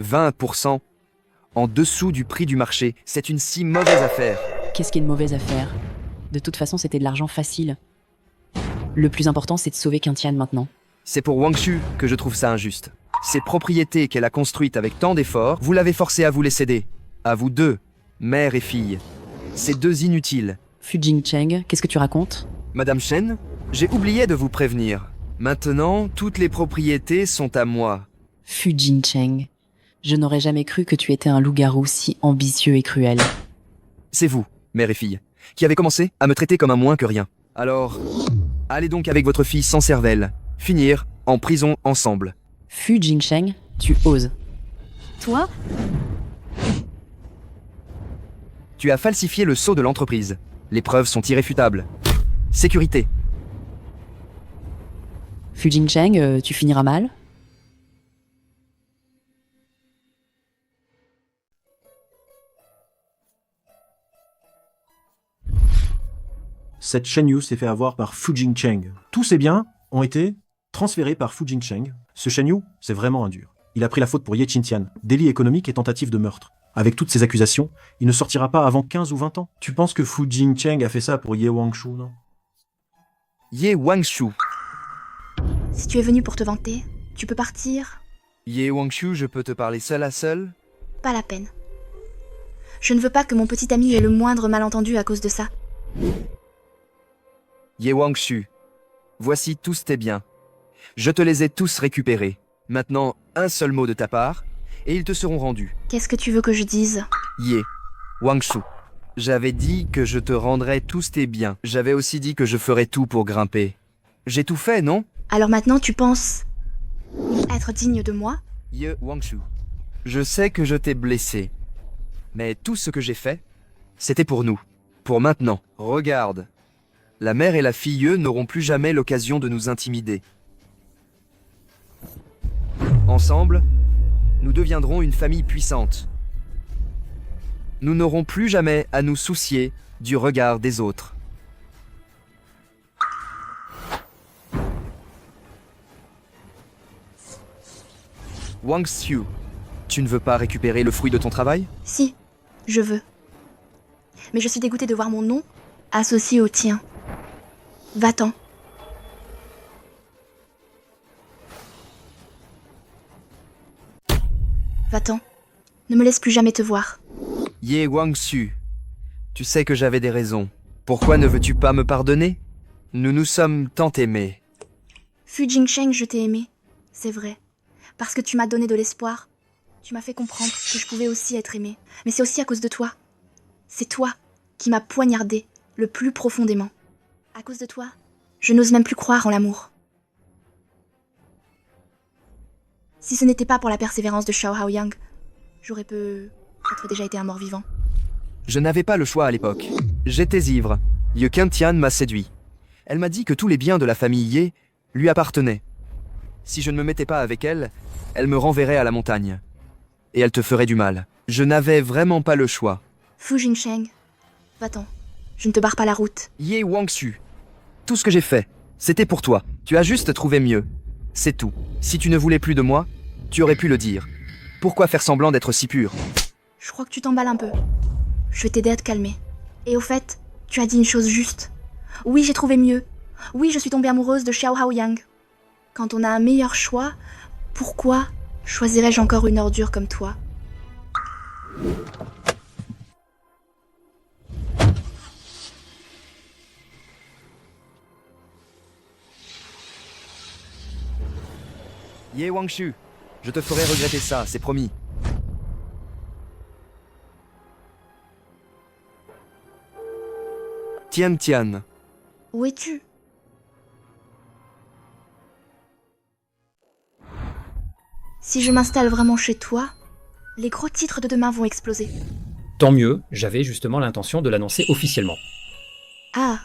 20% en dessous du prix du marché, c'est une si mauvaise affaire. Qu'est-ce qui est une mauvaise affaire? De toute façon, c'était de l'argent facile. Le plus important, c'est de sauver Quintian maintenant. C'est pour Wang Shu que je trouve ça injuste. Ces propriétés qu'elle a construites avec tant d'efforts, vous l'avez forcée à vous les céder. À vous deux, mère et fille. Ces deux inutiles. Fu Jingcheng, qu'est-ce que tu racontes? Madame Shen, j'ai oublié de vous prévenir. Maintenant, toutes les propriétés sont à moi. Fu Jingcheng, je n'aurais jamais cru que tu étais un loup-garou si ambitieux et cruel. C'est vous, mère et fille, qui avez commencé à me traiter comme un moins que rien. Alors, allez donc avec votre fille sans cervelle, finir en prison ensemble. Fu Jingcheng, tu oses. Toi? Tu as falsifié le sceau de l'entreprise. Les preuves sont irréfutables. Sécurité. Fu Jingcheng, tu finiras mal. Cette Shen Yu s'est fait avoir par Fu Jingcheng. Tous ses biens ont été transférés par Fu Jingcheng. Ce Shen Yu, c'est vraiment un dur. Il a pris la faute pour Ye Qintian, délit économique et tentative de meurtre. Avec toutes ces accusations, il ne sortira pas avant 15 ou 20 ans. Tu penses que Fu Jingcheng a fait ça pour Ye Wangshu, non? Ye Wangshu. Si tu es venu pour te vanter, tu peux partir. Ye Wangshu, je peux te parler seul à seul? Pas la peine. Je ne veux pas que mon petit ami ait le moindre malentendu à cause de ça. Ye Wangshu, voici tous tes biens. Je te les ai tous récupérés. Maintenant, un seul mot de ta part, et ils te seront rendus. Qu'est-ce que tu veux que je dise? Ye Wangshu, j'avais dit que je te rendrais tous tes biens. J'avais aussi dit que je ferais tout pour grimper. J'ai tout fait, non? Alors maintenant tu penses être digne de moi? Ye Wangshu, je sais que je t'ai blessé. Mais tout ce que j'ai fait, c'était pour nous. Pour maintenant. Regarde. La mère et la fille, eux, n'auront plus jamais l'occasion de nous intimider. Ensemble, nous deviendrons une famille puissante. Nous n'aurons plus jamais à nous soucier du regard des autres. Wangshu, tu ne veux pas récupérer le fruit de ton travail? Si, je veux. Mais je suis dégoûtée de voir mon nom associé au tien. Va-t'en. Va-t'en. Ne me laisse plus jamais te voir. Ye Wangshu, tu sais que j'avais des raisons. Pourquoi ne veux-tu pas me pardonner? Nous nous sommes tant aimés. Fu Jingcheng, je t'ai aimé. C'est vrai. Parce que tu m'as donné de l'espoir. Tu m'as fait comprendre que je pouvais aussi être aimée. Mais c'est aussi à cause de toi. C'est toi qui m'as poignardé le plus profondément. À cause de toi, je n'ose même plus croire en l'amour. Si ce n'était pas pour la persévérance de Xiao Haoyang, j'aurais peut-être déjà été un mort-vivant. Je n'avais pas le choix à l'époque. J'étais ivre. Ye Qintian m'a séduit. Elle m'a dit que tous les biens de la famille Ye lui appartenaient. Si je ne me mettais pas avec elle, elle me renverrait à la montagne. Et elle te ferait du mal. Je n'avais vraiment pas le choix. Fu Jingcheng, va-t'en. Je ne te barre pas la route. Ye Wangshu, tout ce que j'ai fait, c'était pour toi. Tu as juste trouvé mieux. C'est tout. Si tu ne voulais plus de moi, tu aurais pu le dire. Pourquoi faire semblant d'être si pur? Je crois que tu t'emballes un peu. Je vais t'aider à te calmer. Et au fait, tu as dit une chose juste. Oui, j'ai trouvé mieux. Oui, je suis tombée amoureuse de Xiao Haoyang. Quand on a un meilleur choix, pourquoi choisirais-je encore une ordure comme toi? Ye Wangshu, je te ferai regretter ça, c'est promis. Tian. Où es-tu? Si je m'installe vraiment chez toi, les gros titres de demain vont exploser. Tant mieux, j'avais justement l'intention de l'annoncer officiellement. Ah.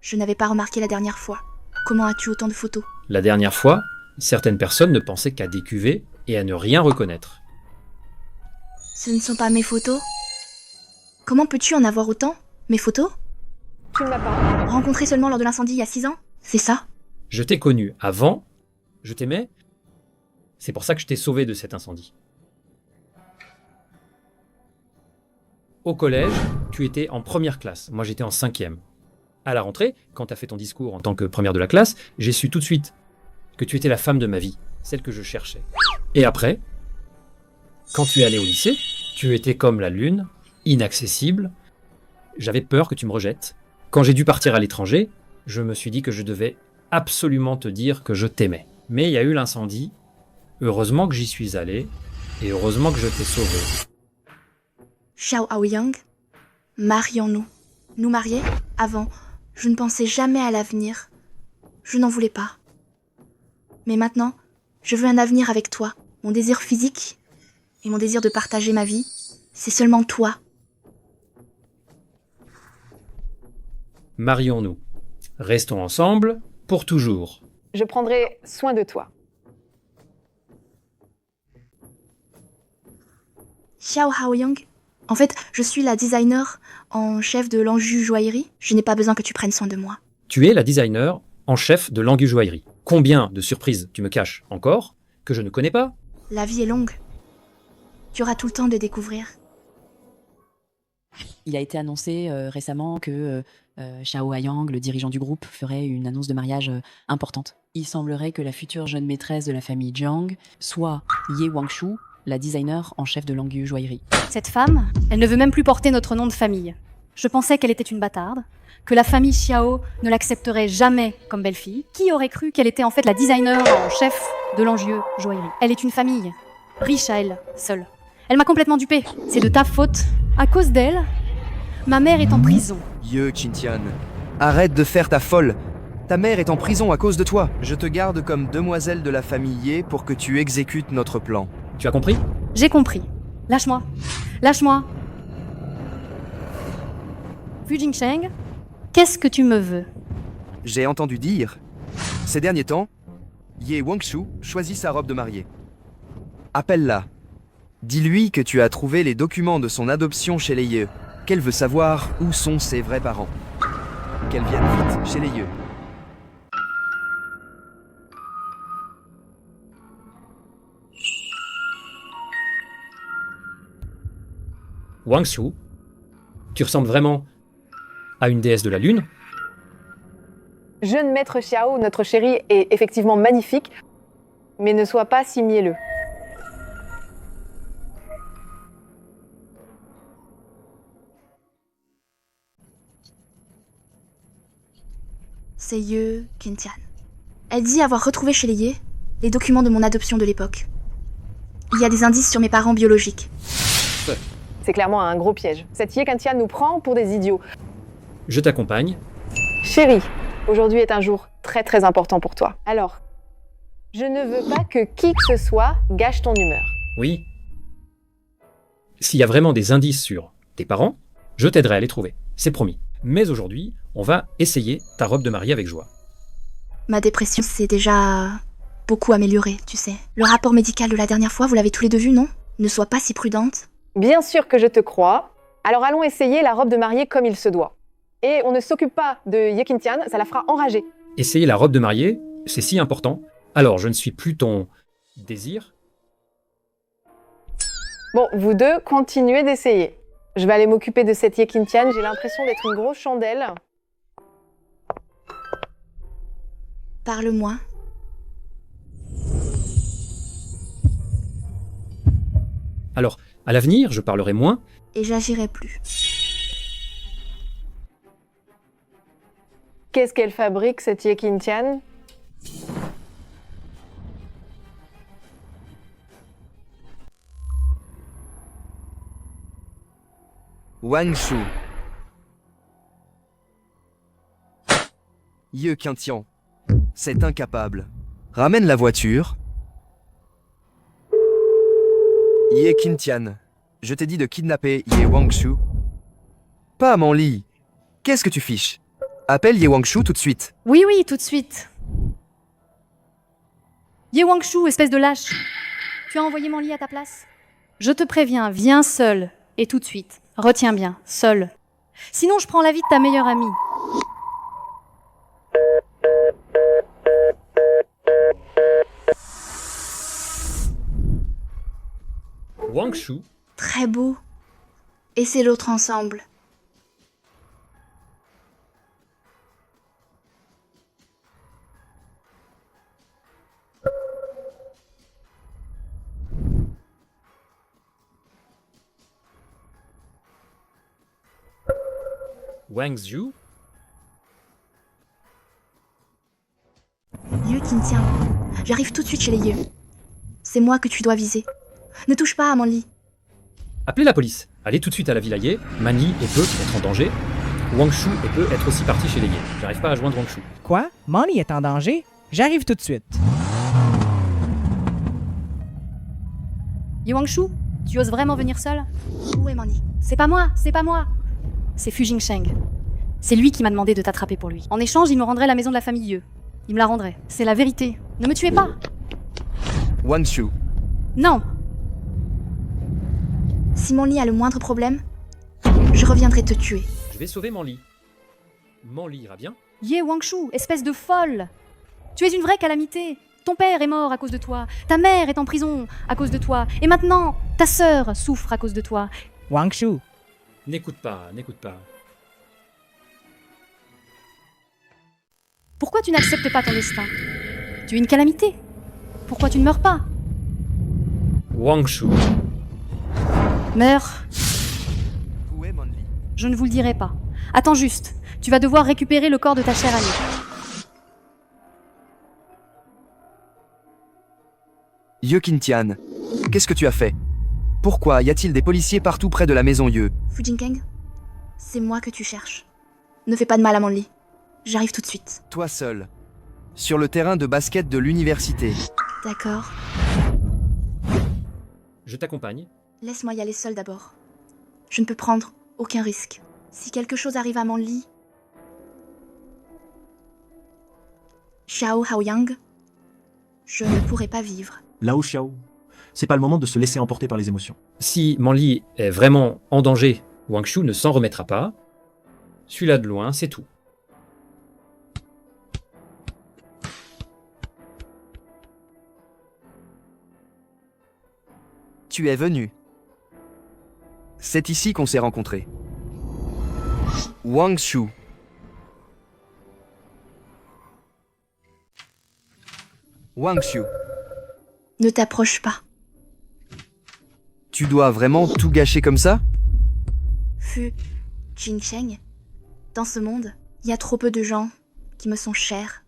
Je n'avais pas remarqué la dernière fois. Comment as-tu autant de photos? La dernière fois, certaines personnes ne pensaient qu'à décuver et à ne rien reconnaître. Ce ne sont pas mes photos? Comment peux-tu en avoir autant? Mes photos? Tu ne m'as pas. Rencontré seulement lors de l'incendie il y a 6 ans? C'est ça? Je t'ai connu avant, je t'aimais, c'est pour ça que je t'ai sauvé de cet incendie. Au collège, tu étais en première classe, moi j'étais en 5e. À la rentrée, quand tu as fait ton discours en tant que première de la classe, j'ai su tout de suite que tu étais la femme de ma vie, celle que je cherchais. Et après, quand tu es allé au lycée, tu étais comme la lune, inaccessible. J'avais peur que tu me rejettes. Quand j'ai dû partir à l'étranger, je me suis dit que je devais absolument te dire que je t'aimais. Mais il y a eu l'incendie. Heureusement que j'y suis allé, et heureusement que je t'ai sauvé. Xiao Aoyang, marions-nous. Nous marier? Avant, je ne pensais jamais à l'avenir. Je n'en voulais pas. Mais maintenant, je veux un avenir avec toi. Mon désir physique et mon désir de partager ma vie, c'est seulement toi. Marions-nous. Restons ensemble pour toujours. Je prendrai soin de toi. Xiao Haoyang, en fait, je suis la designer en chef de l'Anju Joaillerie. Je n'ai pas besoin que tu prennes soin de moi. Tu es la designer en chef de l'Angu Joaillerie. Combien de surprises tu me caches encore que je ne connais pas? La vie est longue. Tu auras tout le temps de découvrir. Il a été annoncé récemment que Xiao Haoyang, le dirigeant du groupe, ferait une annonce de mariage importante. Il semblerait que la future jeune maîtresse de la famille Jiang soit Ye Wangshu, la designer en chef de l'Angu Joaillerie. Cette femme, elle ne veut même plus porter notre nom de famille. Je pensais qu'elle était une bâtarde, que la famille Xiao ne l'accepterait jamais comme belle-fille. Qui aurait cru qu'elle était en fait la designer en chef de l'Angu Joaillerie? Elle est une famille, riche à elle, seule. Elle m'a complètement dupée. C'est de ta faute. À cause d'elle, ma mère est en prison. Ye Qingtian, arrête de faire ta folle. Ta mère est en prison à cause de toi. Je te garde comme demoiselle de la famille Ye pour que tu exécutes notre plan. Tu as compris? J'ai compris. Lâche-moi. Lâche-moi. Fu Jingsheng, qu'est-ce que tu me veux? J'ai entendu dire, ces derniers temps, Ye Wangshu choisit sa robe de mariée. Appelle-la. Dis-lui que tu as trouvé les documents de son adoption chez les Ye, qu'elle veut savoir où sont ses vrais parents. Qu'elle vienne vite chez les Ye. Wangshu, tu ressembles vraiment à une déesse de la lune. Jeune maître Xiao, notre chéri est effectivement magnifique, mais ne sois pas si mielleux. C'est Ye Qingtian. Elle dit avoir retrouvé chez les Ye les documents de mon adoption de l'époque. Il y a des indices sur mes parents biologiques. C'est clairement un gros piège. Cette Ye Qingtian nous prend pour des idiots. Je t'accompagne. Chérie, aujourd'hui est un jour très très important pour toi. Alors, je ne veux pas que qui que ce soit gâche ton humeur. Oui. S'il y a vraiment des indices sur tes parents, je t'aiderai à les trouver. C'est promis. Mais aujourd'hui, on va essayer ta robe de mariée avec joie. Ma dépression s'est déjà beaucoup améliorée, tu sais. Le rapport médical de la dernière fois, vous l'avez tous les deux vu, non? Ne sois pas si prudente. Bien sûr que je te crois. Alors allons essayer la robe de mariée comme il se doit. Et on ne s'occupe pas de Ye Qingtian, ça la fera enrager. Essayer la robe de mariée, c'est si important. Alors, je ne suis plus ton désir. Bon, vous deux, continuez d'essayer. Je vais aller m'occuper de cette Ye Qingtian, j'ai l'impression d'être une grosse chandelle. Parle-moi. Alors, à l'avenir, je parlerai moins. Et j'agirai plus. Qu'est-ce qu'elle fabrique, cette Ye Qingtian? Wangshu. Ye Qingtian. C'est incapable. Ramène la voiture. Ye Qingtian. Je t'ai dit de kidnapper Ye Wangshu. Pas à mon lit. Qu'est-ce que tu fiches? Appelle Ye Wangshu tout de suite. Oui, oui, tout de suite. Ye Wangshu, espèce de lâche. Tu as envoyé mon lit à ta place? Je te préviens, viens seul. Et tout de suite. Retiens bien, seul. Sinon, je prends l'avis de ta meilleure amie. Wang Shu, Très beau. Et c'est l'autre ensemble. Wang Zhu, Ye Qintian. J'arrive tout de suite chez les Ye. C'est moi que tu dois viser. Ne touche pas à mon lit. appelez la police. Allez tout de suite à la Villa Ye. Manli peut être en danger. Wang Shu peut être aussi parti chez les Ye. J'arrive pas à joindre Wang Shu. Quoi? Manly est en danger? J'arrive tout de suite. Ye Wangshu, tu oses vraiment venir seul? Où est Manli? C'est pas moi, c'est pas moi. C'est Fu Jingsheng. C'est lui qui m'a demandé de t'attraper pour lui. En échange, il me rendrait la maison de la famille Ye. Il me la rendrait. C'est la vérité. Ne me tuez pas. Wang Shu, Non. Si mon lit a le moindre problème, je reviendrai te tuer. Je vais sauver Manli. Manli ira bien. Ye Wangshu, espèce de folle. Tu es une vraie calamité. Ton père est mort à cause de toi. Ta mère est en prison à cause de toi. Et maintenant, ta sœur souffre à cause de toi. Wangshu, N'écoute pas, n'écoute pas. Pourquoi tu n'acceptes pas ton destin? Tu es une calamité. Pourquoi tu ne meurs pas? Wang Shu, Meurs. où est Manli? Je ne vous le dirai pas. Attends juste. Tu vas devoir récupérer le corps de ta chère amie. Ye Qintian, qu'est-ce que tu as fait? Pourquoi y a-t-il des policiers partout près de la maison Ye? Fu Jingkeng, c'est moi que tu cherches. Ne fais pas de mal à mon lit. J'arrive tout de suite. Toi seul, sur le terrain de basket de l'université. D'accord. je t'accompagne. Laisse-moi y aller seul d'abord. Je ne peux prendre aucun risque. Si quelque chose arrive à mon lit... Xiao Haoyang, je ne pourrai pas vivre. Lao Xiao, c'est pas le moment de se laisser emporter par les émotions. Si Manli est vraiment en danger, Wang Shu ne s'en remettra pas. Suis-la de loin, c'est tout. Tu es venu. C'est ici qu'on s'est rencontrés. Wang Shu. Wang Shu, Ne t'approche pas. tu dois vraiment tout gâcher comme ça? Fu Jingsheng, dans ce monde, il y a trop peu de gens qui me sont chers.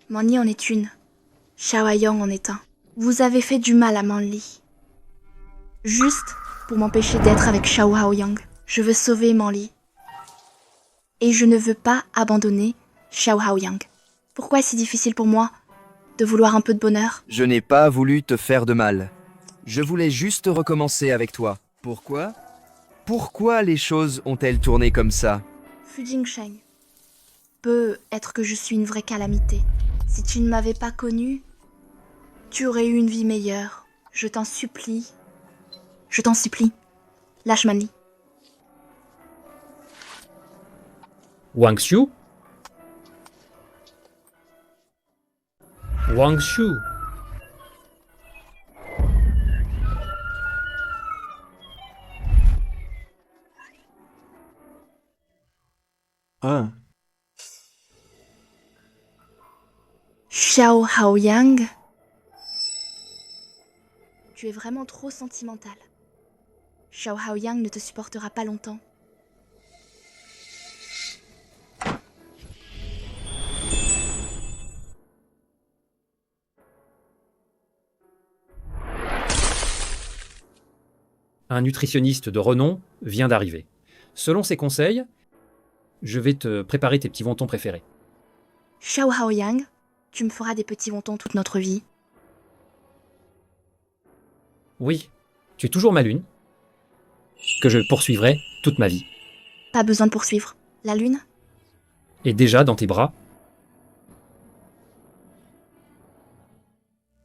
Manli en est une. Xiao Haoyang en est un. Vous avez fait du mal à Manli. Juste pour m'empêcher d'être avec Xiao Haoyang. Je veux sauver Manli. Et je ne veux pas abandonner Xiao Haoyang. Pourquoi est-ce si difficile pour moi de vouloir un peu de bonheur? Je n'ai pas voulu te faire de mal. Je voulais juste recommencer avec toi. Pourquoi? Pourquoi les choses ont-elles tourné comme ça? Fu Jingsheng, peut être que je suis une vraie calamité. Si tu ne m'avais pas connue, tu aurais eu une vie meilleure. Je t'en supplie. Je t'en supplie. Lâche Manli. Wang Shu. Wang Shu. Ah, Xiao Haoyang, tu es vraiment trop sentimental. Xiao Haoyang ne te supportera pas longtemps. Un nutritionniste de renom vient d'arriver. Selon ses conseils, je vais te préparer tes petits wontons préférés. Xiao Haoyang, tu me feras des petits wontons toute notre vie. Oui, tu es toujours ma lune, que je poursuivrai toute ma vie. Pas besoin de poursuivre. La lune? Et déjà dans tes bras,